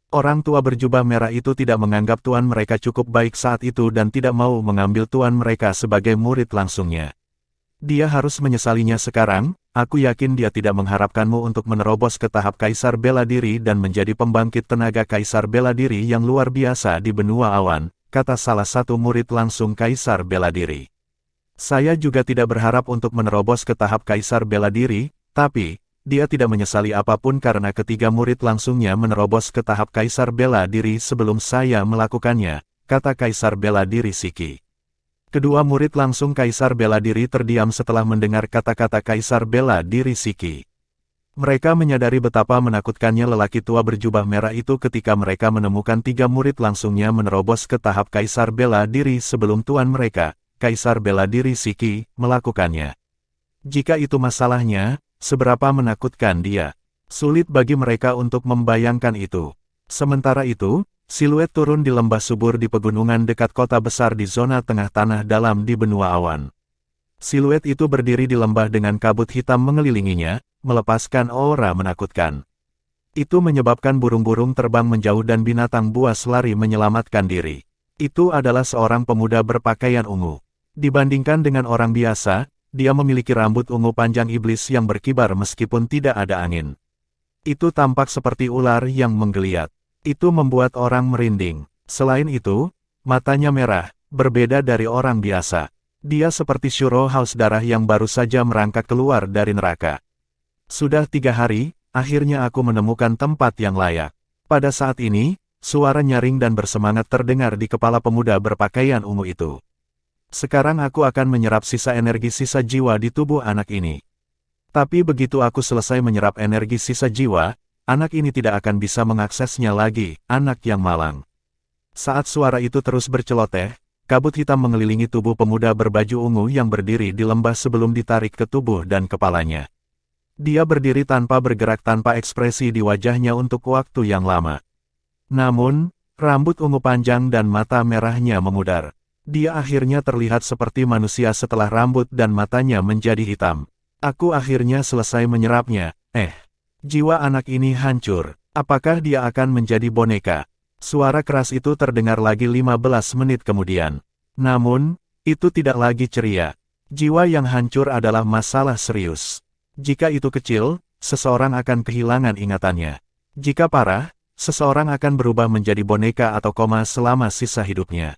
Orang tua berjubah merah itu tidak menganggap tuan mereka cukup baik saat itu dan tidak mau mengambil tuan mereka sebagai murid langsungnya. Dia harus menyesalinya sekarang. Aku yakin dia tidak mengharapkanmu untuk menerobos ke tahap Kaisar bela diri dan menjadi pembangkit tenaga Kaisar bela diri yang luar biasa di benua awan, kata salah satu murid langsung Kaisar bela diri. Saya juga tidak berharap untuk menerobos ke tahap Kaisar bela diri, tapi dia tidak menyesali apapun karena ketiga murid langsungnya menerobos ke tahap Kaisar bela diri sebelum saya melakukannya, kata Kaisar bela diri Shiki. Kedua murid langsung Kaisar bela diri terdiam setelah mendengar kata-kata Kaisar bela diri Shiki. Mereka menyadari betapa menakutkannya lelaki tua berjubah merah itu ketika mereka menemukan tiga murid langsungnya menerobos ke tahap Kaisar bela diri sebelum tuan mereka, Kaisar bela diri Shiki, melakukannya. Jika itu masalahnya, seberapa menakutkan dia? Sulit bagi mereka untuk membayangkan itu. Sementara itu, siluet turun di lembah subur di pegunungan dekat kota besar di zona tengah tanah dalam di benua awan. Siluet itu berdiri di lembah dengan kabut hitam mengelilinginya, melepaskan aura menakutkan. Itu menyebabkan burung-burung terbang menjauh dan binatang buas lari menyelamatkan diri. Itu adalah seorang pemuda berpakaian ungu. Dibandingkan dengan orang biasa, dia memiliki rambut ungu panjang iblis yang berkibar meskipun tidak ada angin. Itu tampak seperti ular yang menggeliat. Itu membuat orang merinding. Selain itu, matanya merah, berbeda dari orang biasa. Dia seperti Shuro haus darah yang baru saja merangkak keluar dari neraka. Sudah 3 hari, akhirnya aku menemukan tempat yang layak. Pada saat ini, suara nyaring dan bersemangat terdengar di kepala pemuda berpakaian ungu itu. Sekarang aku akan menyerap sisa energi sisa jiwa di tubuh anak ini. Tapi begitu aku selesai menyerap energi sisa jiwa, anak ini tidak akan bisa mengaksesnya lagi, anak yang malang. Saat suara itu terus berceloteh, kabut hitam mengelilingi tubuh pemuda berbaju ungu yang berdiri di lembah sebelum ditarik ke tubuh dan kepalanya. Dia berdiri tanpa bergerak tanpa ekspresi di wajahnya untuk waktu yang lama. Namun, rambut ungu panjang dan mata merahnya memudar. Dia akhirnya terlihat seperti manusia setelah rambut dan matanya menjadi hitam. Aku akhirnya selesai menyerapnya. Jiwa anak ini hancur. Apakah dia akan menjadi boneka? Suara keras itu terdengar lagi 15 menit kemudian. Namun, itu tidak lagi ceria. Jiwa yang hancur adalah masalah serius. Jika itu kecil, seseorang akan kehilangan ingatannya. Jika parah, seseorang akan berubah menjadi boneka atau koma selama sisa hidupnya.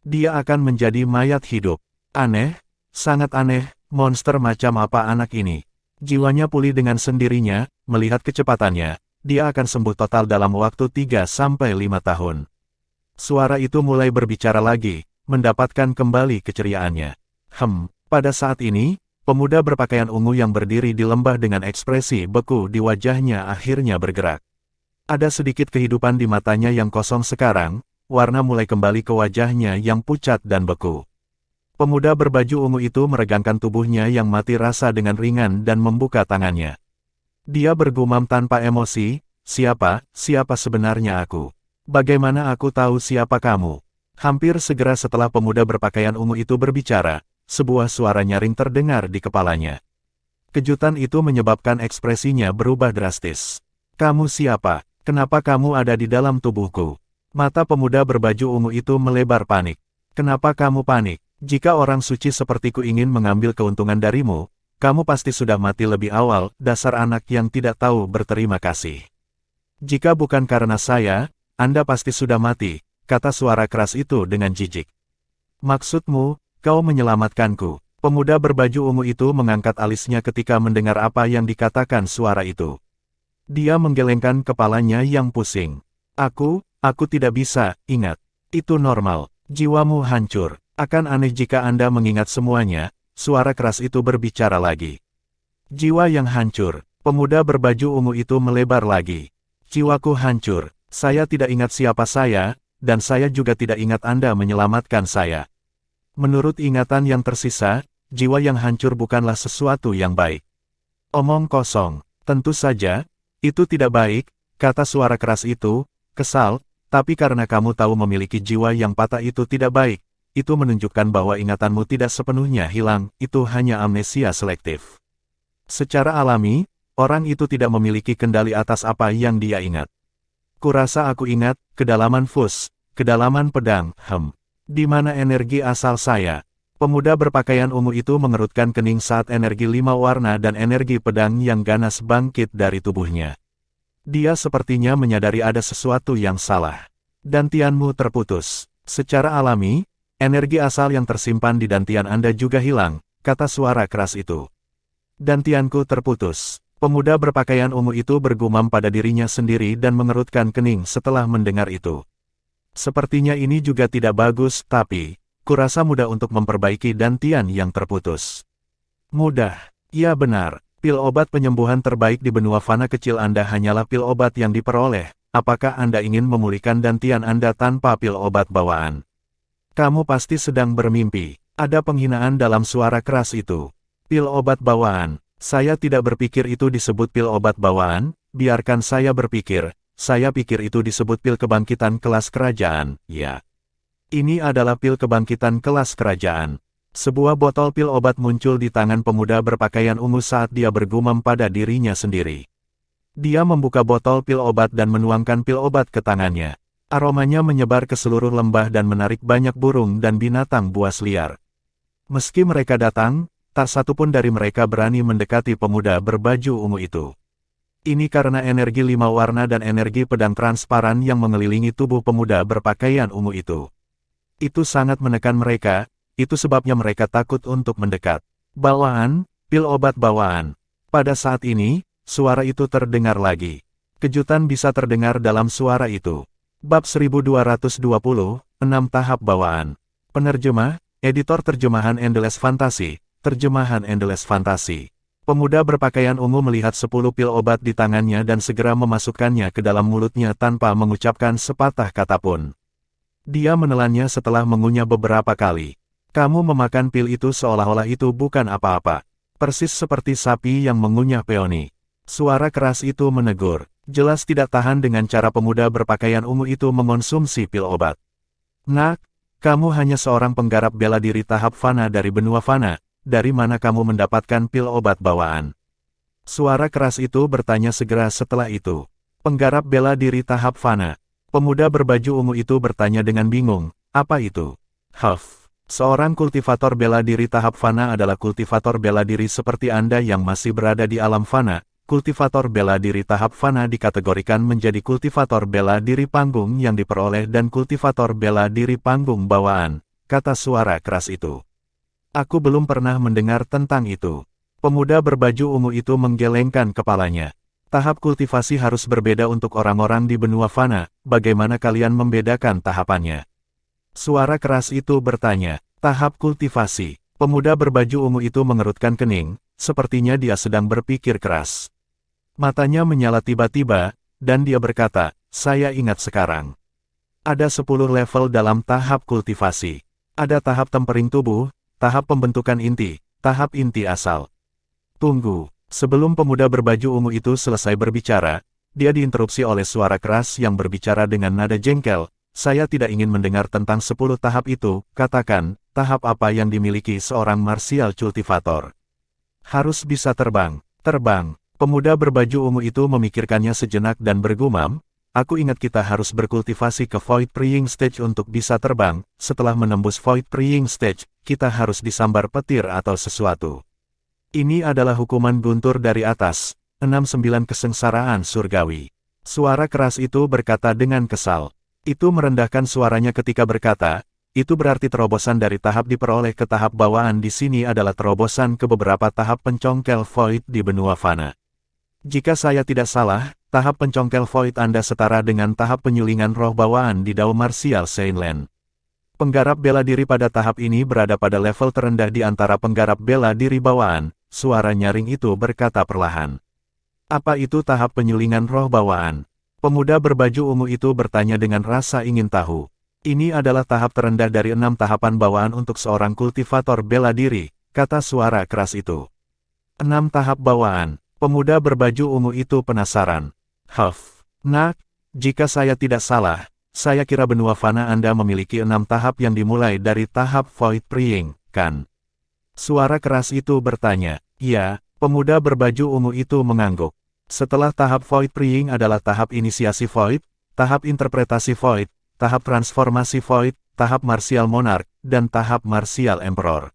Dia akan menjadi mayat hidup. Aneh, sangat aneh, monster macam apa anak ini? Jiwanya pulih dengan sendirinya, melihat kecepatannya, dia akan sembuh total dalam waktu 3-5 tahun. Suara itu mulai berbicara lagi, mendapatkan kembali keceriaannya. Pada saat ini, pemuda berpakaian ungu yang berdiri di lembah dengan ekspresi beku di wajahnya akhirnya bergerak. Ada sedikit kehidupan di matanya yang kosong sekarang, warna mulai kembali ke wajahnya yang pucat dan beku. Pemuda berbaju ungu itu meregangkan tubuhnya yang mati rasa dengan ringan dan membuka tangannya. Dia bergumam tanpa emosi, siapa sebenarnya aku? Bagaimana aku tahu siapa kamu? Hampir segera setelah pemuda berpakaian ungu itu berbicara, sebuah suara nyaring terdengar di kepalanya. Kejutan itu menyebabkan ekspresinya berubah drastis. Kamu siapa? Kenapa kamu ada di dalam tubuhku? Mata pemuda berbaju ungu itu melebar panik. Kenapa kamu panik? Jika orang suci sepertiku ingin mengambil keuntungan darimu, kamu pasti sudah mati lebih awal, dasar anak yang tidak tahu berterima kasih. Jika bukan karena saya, Anda pasti sudah mati, kata suara keras itu dengan jijik. Maksudmu, kau menyelamatkanku. Pemuda berbaju ungu itu mengangkat alisnya ketika mendengar apa yang dikatakan suara itu. Dia menggelengkan kepalanya yang pusing. Aku tidak bisa, ingat. Itu normal, jiwamu hancur. Akan aneh jika Anda mengingat semuanya, suara keras itu berbicara lagi. Jiwa yang hancur, pemuda berbaju ungu itu melebar lagi. Jiwaku hancur, saya tidak ingat siapa saya, dan saya juga tidak ingat Anda menyelamatkan saya. Menurut ingatan yang tersisa, jiwa yang hancur bukanlah sesuatu yang baik. Omong kosong, tentu saja, itu tidak baik, kata suara keras itu, kesal, Tapi karena kamu tahu memiliki jiwa yang patah itu tidak baik, itu menunjukkan bahwa ingatanmu tidak sepenuhnya hilang, itu hanya amnesia selektif. Secara alami, orang itu tidak memiliki kendali atas apa yang dia ingat. Kurasa aku ingat, kedalaman fus, kedalaman pedang, Di mana energi asal saya? Pemuda berpakaian ungu itu mengerutkan kening saat energi 5 warna dan energi pedang yang ganas bangkit dari tubuhnya. Dia sepertinya menyadari ada sesuatu yang salah. Dantianmu terputus. Secara alami, energi asal yang tersimpan di dantian Anda juga hilang, kata suara keras itu. Dantianku terputus. Pemuda berpakaian ungu itu bergumam pada dirinya sendiri dan mengerutkan kening setelah mendengar itu. Sepertinya ini juga tidak bagus, tapi kurasa mudah untuk memperbaiki dantian yang terputus. Mudah. Ya benar, pil obat penyembuhan terbaik di benua fana kecil Anda hanyalah pil obat yang diperoleh. Apakah Anda ingin memulihkan dantian Anda tanpa pil obat bawaan? Kamu pasti sedang bermimpi. Ada penghinaan dalam suara keras itu. Pil obat bawaan. Saya tidak berpikir itu disebut pil obat bawaan, biarkan saya berpikir. Saya pikir itu disebut pil kebangkitan kelas kerajaan, ya. Ini adalah pil kebangkitan kelas kerajaan. Sebuah botol pil obat muncul di tangan pemuda berpakaian ungu saat dia bergumam pada dirinya sendiri. Dia membuka botol pil obat dan menuangkan pil obat ke tangannya. Aromanya menyebar ke seluruh lembah dan menarik banyak burung dan binatang buas liar. Meski mereka datang, tak satu pun dari mereka berani mendekati pemuda berbaju ungu itu. Ini karena energi 5 warna dan energi pedang transparan yang mengelilingi tubuh pemuda berpakaian ungu itu. Itu sangat menekan mereka, itu sebabnya mereka takut untuk mendekat. Bawaan, pil obat bawaan. Pada saat ini, suara itu terdengar lagi. Kejutan bisa terdengar dalam suara itu. Bab 1220, 6 tahap bawaan. Penerjemah, editor terjemahan Endless Fantasy. Terjemahan Endless Fantasy. Pemuda berpakaian ungu melihat 10 pil obat di tangannya dan segera memasukkannya ke dalam mulutnya tanpa mengucapkan sepatah kata pun. Dia menelannya setelah mengunyah beberapa kali. Kamu memakan pil itu seolah-olah itu bukan apa-apa. Persis seperti sapi yang mengunyah peoni. Suara keras itu menegur. Jelas tidak tahan dengan cara pemuda berpakaian ungu itu mengonsumsi pil obat. Nak, kamu hanya seorang penggarap bela diri tahap fana dari benua fana. Dari mana kamu mendapatkan pil obat bawaan? Suara keras itu bertanya segera setelah itu. Penggarap bela diri tahap fana. Pemuda berbaju ungu itu bertanya dengan bingung, apa itu? Seorang kultivator bela diri tahap fana adalah kultivator bela diri seperti Anda yang masih berada di alam fana. Kultivator bela diri tahap fana dikategorikan menjadi kultivator bela diri panggung yang diperoleh dan kultivator bela diri panggung bawaan, kata suara keras itu. Aku belum pernah mendengar tentang itu. Pemuda berbaju ungu itu menggelengkan kepalanya. Tahap kultivasi harus berbeda untuk orang-orang di benua fana, bagaimana kalian membedakan tahapannya? Suara keras itu bertanya, tahap kultivasi. Pemuda berbaju ungu itu mengerutkan kening, sepertinya dia sedang berpikir keras. Matanya menyala tiba-tiba, dan dia berkata, saya ingat sekarang. Ada 10 level dalam tahap kultivasi. Ada tahap tempering tubuh, tahap pembentukan inti, tahap inti asal. Tunggu, sebelum pemuda berbaju ungu itu selesai berbicara, dia diinterupsi oleh suara keras yang berbicara dengan nada jengkel. Saya tidak ingin mendengar tentang 10 tahap itu, katakan, tahap apa yang dimiliki seorang martial cultivator. Harus bisa terbang, terbang. Pemuda berbaju ungu itu memikirkannya sejenak dan bergumam, aku ingat kita harus berkultivasi ke Void Preying Stage untuk bisa terbang, setelah menembus Void Preying Stage, kita harus disambar petir atau sesuatu. Ini adalah hukuman guntur dari atas, 69 kesengsaraan surgawi. Suara keras itu berkata dengan kesal. Itu merendahkan suaranya ketika berkata, itu berarti terobosan dari tahap diperoleh ke tahap bawaan di sini adalah terobosan ke beberapa tahap pencongkel Void di benua fana. Jika saya tidak salah, tahap pencongkel Void Anda setara dengan tahap penyulingan roh bawaan di Dao Martial Seinland. Penggarap bela diri pada tahap ini berada pada level terendah di antara penggarap bela diri bawaan, suara nyaring itu berkata perlahan. Apa itu tahap penyulingan roh bawaan? Pemuda berbaju ungu itu bertanya dengan rasa ingin tahu. Ini adalah tahap terendah dari 6 tahapan bawaan untuk seorang kultivator bela diri, kata suara keras itu. 6 tahap bawaan. Pemuda berbaju ungu itu penasaran. Nak, jika saya tidak salah, Saya kira benua fana Anda memiliki 6 tahap yang dimulai dari tahap Void Praying, kan? Suara keras itu bertanya. Ya, pemuda berbaju ungu itu mengangguk. Setelah tahap Void Praying adalah tahap inisiasi Void, tahap interpretasi Void, tahap transformasi Void, tahap Martial Monarch, dan tahap Martial Emperor.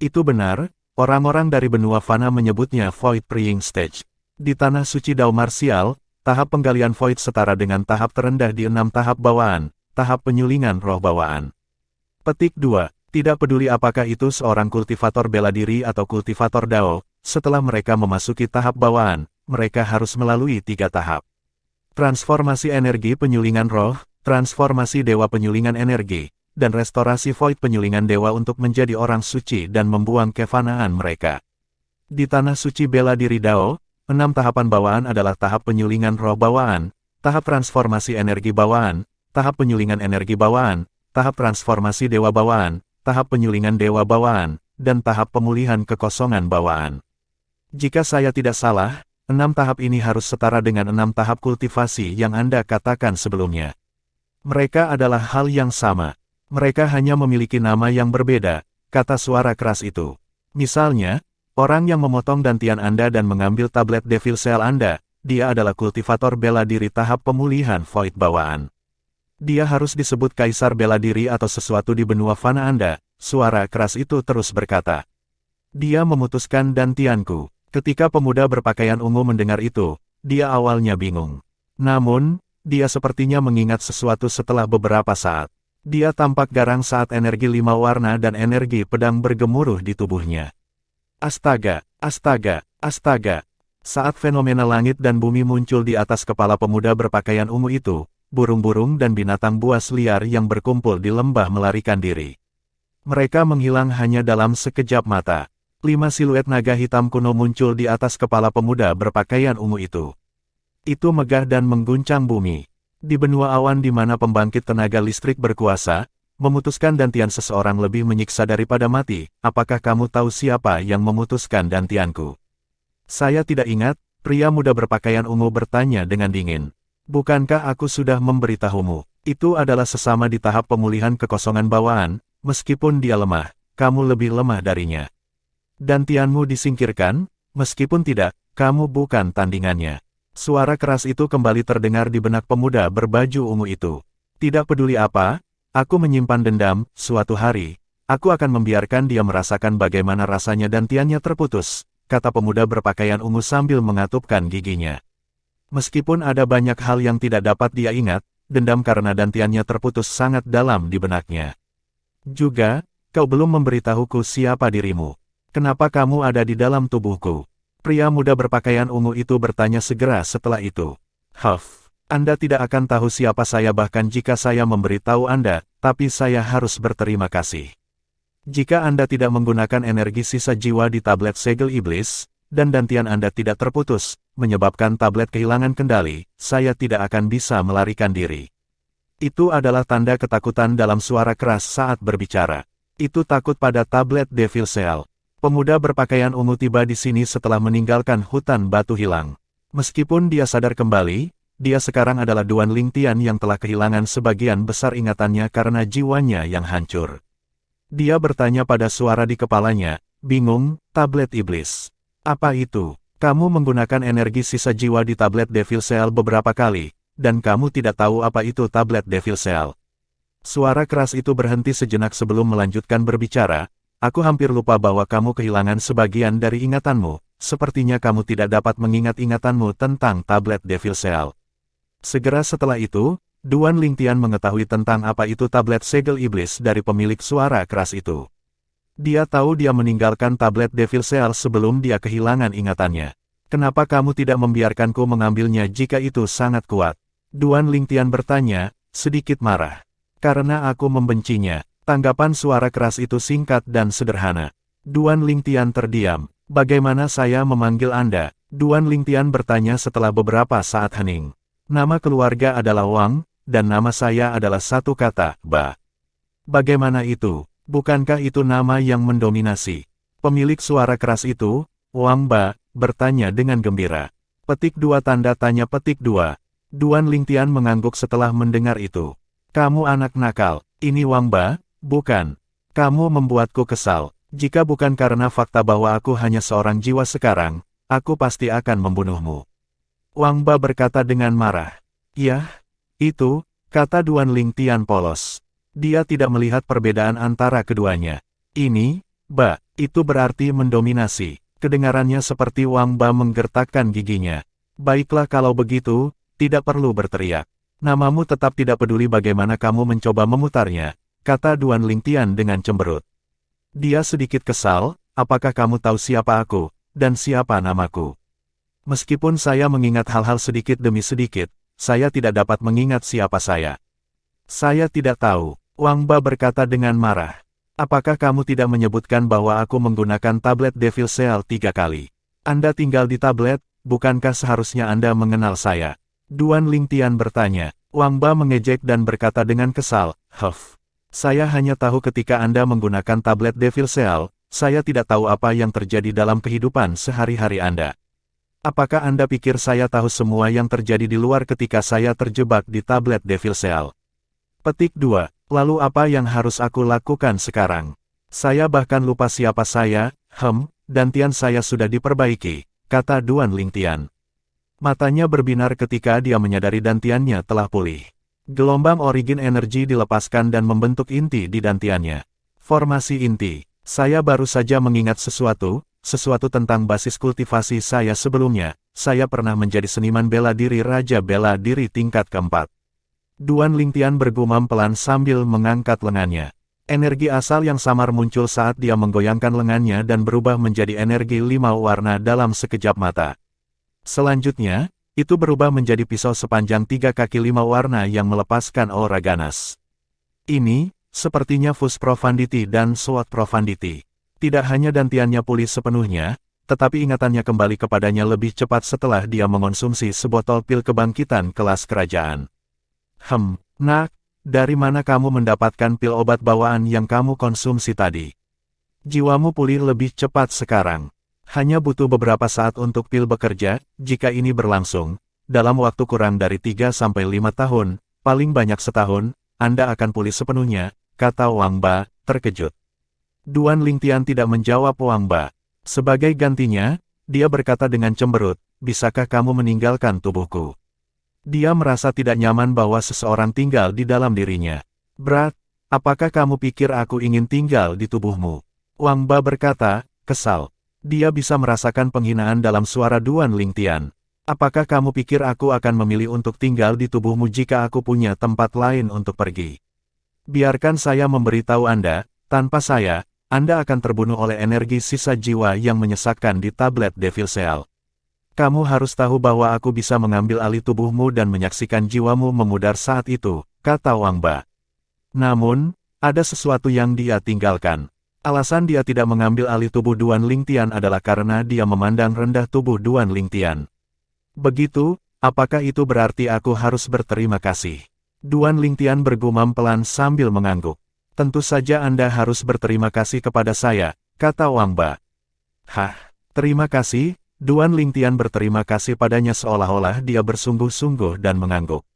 Itu benar, orang-orang dari benua fana menyebutnya Void Praying Stage. Di tanah suci Dao Martial, tahap penggalian Void setara dengan tahap terendah di 6 tahap bawaan, tahap penyulingan roh bawaan. Petik 2. Tidak peduli apakah itu seorang kultivator bela diri atau kultivator Dao, setelah mereka memasuki tahap bawaan, mereka harus melalui 3 tahap. Transformasi energi penyulingan roh, transformasi dewa penyulingan energi, dan restorasi Void penyulingan dewa untuk menjadi orang suci dan membuang kefanaan mereka. Di tanah suci bela diri Dao, 6 tahapan bawaan adalah tahap penyulingan roh bawaan, tahap transformasi energi bawaan, tahap penyulingan energi bawaan, tahap transformasi dewa bawaan, tahap penyulingan dewa bawaan, dan tahap pemulihan kekosongan bawaan. Jika saya tidak salah, 6 tahap ini harus setara dengan 6 tahap kultivasi yang Anda katakan sebelumnya. Mereka adalah hal yang sama. Mereka hanya memiliki nama yang berbeda, kata suara keras itu. Misalnya, orang yang memotong dantian Anda dan mengambil tablet Devil Cell Anda, dia adalah kultivator bela diri tahap pemulihan Void bawaan. Dia harus disebut kaisar bela diri atau sesuatu di benua fana Anda, suara keras itu terus berkata. Dia memutuskan dantianku. Ketika pemuda berpakaian ungu mendengar itu, dia awalnya bingung. Namun, dia sepertinya mengingat sesuatu setelah beberapa saat. Dia tampak garang saat energi 5 warna dan energi pedang bergemuruh di tubuhnya. Astaga, astaga, astaga. Saat fenomena langit dan bumi muncul di atas kepala pemuda berpakaian ungu itu, burung-burung dan binatang buas liar yang berkumpul di lembah melarikan diri. Mereka menghilang hanya dalam sekejap mata. 5 siluet naga hitam kuno muncul di atas kepala pemuda berpakaian ungu itu. Itu megah dan mengguncang bumi. Di benua awan di mana pembangkit tenaga listrik berkuasa, memutuskan dantian seseorang lebih menyiksa daripada mati. Apakah kamu tahu siapa yang memutuskan dantianku? Saya tidak ingat, pria muda berpakaian ungu bertanya dengan dingin. Bukankah aku sudah memberitahumu? Itu adalah sesama di tahap pemulihan kekosongan bawaan, meskipun dia lemah, kamu lebih lemah darinya. Dantianmu disingkirkan, meskipun tidak, kamu bukan tandingannya. Suara keras itu kembali terdengar di benak pemuda berbaju ungu itu. Tidak peduli apa, aku menyimpan dendam, suatu hari, aku akan membiarkan dia merasakan bagaimana rasanya dantiannya terputus, kata pemuda berpakaian ungu sambil mengatupkan giginya. Meskipun ada banyak hal yang tidak dapat dia ingat, dendam karena dantiannya terputus sangat dalam di benaknya. Juga, kau belum memberitahuku siapa dirimu. Kenapa kamu ada di dalam tubuhku? Pria muda berpakaian ungu itu bertanya segera setelah itu. Huff, Anda tidak akan tahu siapa saya bahkan jika saya memberitahu Anda, tapi saya harus berterima kasih. Jika Anda tidak menggunakan energi sisa jiwa di tablet segel iblis, dan dantian Anda tidak terputus, menyebabkan tablet kehilangan kendali, saya tidak akan bisa melarikan diri. Itu adalah tanda ketakutan dalam suara keras saat berbicara. Itu takut pada tablet Devil Cell. Pemuda berpakaian ungu tiba di sini setelah meninggalkan hutan batu hilang. Meskipun dia sadar kembali, dia sekarang adalah Duan Lingtian yang telah kehilangan sebagian besar ingatannya karena jiwanya yang hancur. Dia bertanya pada suara di kepalanya, bingung, tablet iblis. Apa itu? Kamu menggunakan energi sisa jiwa di tablet Devil Cell beberapa kali, dan kamu tidak tahu apa itu tablet Devil Cell. Suara keras itu berhenti sejenak sebelum melanjutkan berbicara, aku hampir lupa bahwa kamu kehilangan sebagian dari ingatanmu, sepertinya kamu tidak dapat mengingat ingatanmu tentang tablet Devil Cell. Segera setelah itu, Duan Lingtian mengetahui tentang apa itu tablet segel iblis dari pemilik suara keras itu. Dia tahu dia meninggalkan tablet Devil Cell sebelum dia kehilangan ingatannya. Kenapa kamu tidak membiarkanku mengambilnya jika itu sangat kuat? Duan Lingtian bertanya, sedikit marah. Karena aku membencinya. Tanggapan suara keras itu singkat dan sederhana. Duan Lingtian terdiam. Bagaimana saya memanggil Anda? Duan Lingtian bertanya setelah beberapa saat hening. Nama keluarga adalah Wang, dan nama saya adalah satu kata, Ba. Bagaimana itu? Bukankah itu nama yang mendominasi? Pemilik suara keras itu, Wang Ba, bertanya dengan gembira. Petik 2 tanda tanya petik 2. Duan Lingtian mengangguk setelah mendengar itu. Kamu anak nakal, ini Wang Ba, bukan? Kamu membuatku kesal. Jika bukan karena fakta bahwa aku hanya seorang jiwa sekarang, aku pasti akan membunuhmu. Wang Ba berkata dengan marah. Yah, itu, kata Duan Lingtian polos. Dia tidak melihat perbedaan antara keduanya. Ini, Ba, itu berarti mendominasi. Kedengarannya seperti Wang Ba menggertakkan giginya. Baiklah kalau begitu, tidak perlu berteriak. Namamu tetap tidak peduli bagaimana kamu mencoba memutarnya, kata Duan Lingtian dengan cemberut. Dia sedikit kesal, apakah kamu tahu siapa aku, dan siapa namaku? Meskipun saya mengingat hal-hal sedikit demi sedikit, saya tidak dapat mengingat siapa saya. Saya tidak tahu, Wang Ba berkata dengan marah. Apakah kamu tidak menyebutkan bahwa aku menggunakan tablet Devil Seal 3 kali? Anda tinggal di tablet, bukankah seharusnya Anda mengenal saya? Duan Lingtian bertanya. Wang Ba mengejek dan berkata dengan kesal, saya hanya tahu ketika Anda menggunakan tablet Devil Seal, saya tidak tahu apa yang terjadi dalam kehidupan sehari-hari Anda. Apakah Anda pikir saya tahu semua yang terjadi di luar ketika saya terjebak di tablet Devil Seal? Petik 2. Lalu apa yang harus aku lakukan sekarang? Saya bahkan lupa siapa saya, dantian saya sudah diperbaiki, kata Duan Lingtian. Matanya berbinar ketika dia menyadari dantiannya telah pulih. Gelombang origin energi dilepaskan dan membentuk inti di dantiannya. Formasi inti. Saya baru saja mengingat sesuatu tentang basis kultivasi saya sebelumnya. Saya pernah menjadi seniman bela diri Raja Bela Diri tingkat keempat. Duan Lingtian bergumam pelan sambil mengangkat lengannya. Energi asal yang samar muncul saat dia menggoyangkan lengannya dan berubah menjadi energi 5 warna dalam sekejap mata. Selanjutnya, itu berubah menjadi pisau sepanjang 3 kaki 5 warna yang melepaskan aura ganas. Ini, sepertinya Fus Profundity dan Sword Profundity. Tidak hanya dantiannya pulih sepenuhnya, tetapi ingatannya kembali kepadanya lebih cepat setelah dia mengonsumsi sebotol pil kebangkitan kelas kerajaan. Nak, dari mana kamu mendapatkan pil obat bawaan yang kamu konsumsi tadi? Jiwamu pulih lebih cepat sekarang. Hanya butuh beberapa saat untuk pil bekerja, jika ini berlangsung, dalam waktu kurang dari 3-5 tahun, paling banyak setahun, Anda akan pulih sepenuhnya, kata Wang Ba, terkejut. Duan Lingtian tidak menjawab Wang Ba. Sebagai gantinya, dia berkata dengan cemberut, bisakah kamu meninggalkan tubuhku? Dia merasa tidak nyaman bahwa seseorang tinggal di dalam dirinya. Berat, apakah kamu pikir aku ingin tinggal di tubuhmu? Wang Ba berkata, kesal. Dia bisa merasakan penghinaan dalam suara Duan Lingtian. Apakah kamu pikir aku akan memilih untuk tinggal di tubuhmu jika aku punya tempat lain untuk pergi? Biarkan saya memberitahu Anda, tanpa saya, Anda akan terbunuh oleh energi sisa jiwa yang menyesakkan di tablet Devil Seal. Kamu harus tahu bahwa aku bisa mengambil alih tubuhmu dan menyaksikan jiwamu memudar saat itu, kata Wang Ba. Namun, ada sesuatu yang dia tinggalkan. Alasan dia tidak mengambil alih tubuh Duan Lingtian adalah karena dia memandang rendah tubuh Duan Lingtian. Begitu, apakah itu berarti aku harus berterima kasih? Duan Lingtian bergumam pelan sambil mengangguk. Tentu saja Anda harus berterima kasih kepada saya, kata Wang Ba. Terima kasih, Duan Lingtian berterima kasih padanya seolah-olah dia bersungguh-sungguh dan mengangguk.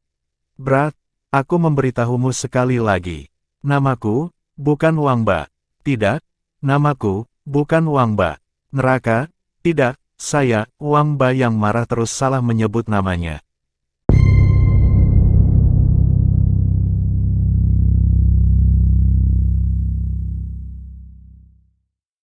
Berat, aku memberitahumu sekali lagi. Namaku, bukan Wang Ba. Tidak, namaku, bukan Wang Ba. Neraka, tidak, saya, Wang Ba yang marah terus salah menyebut namanya.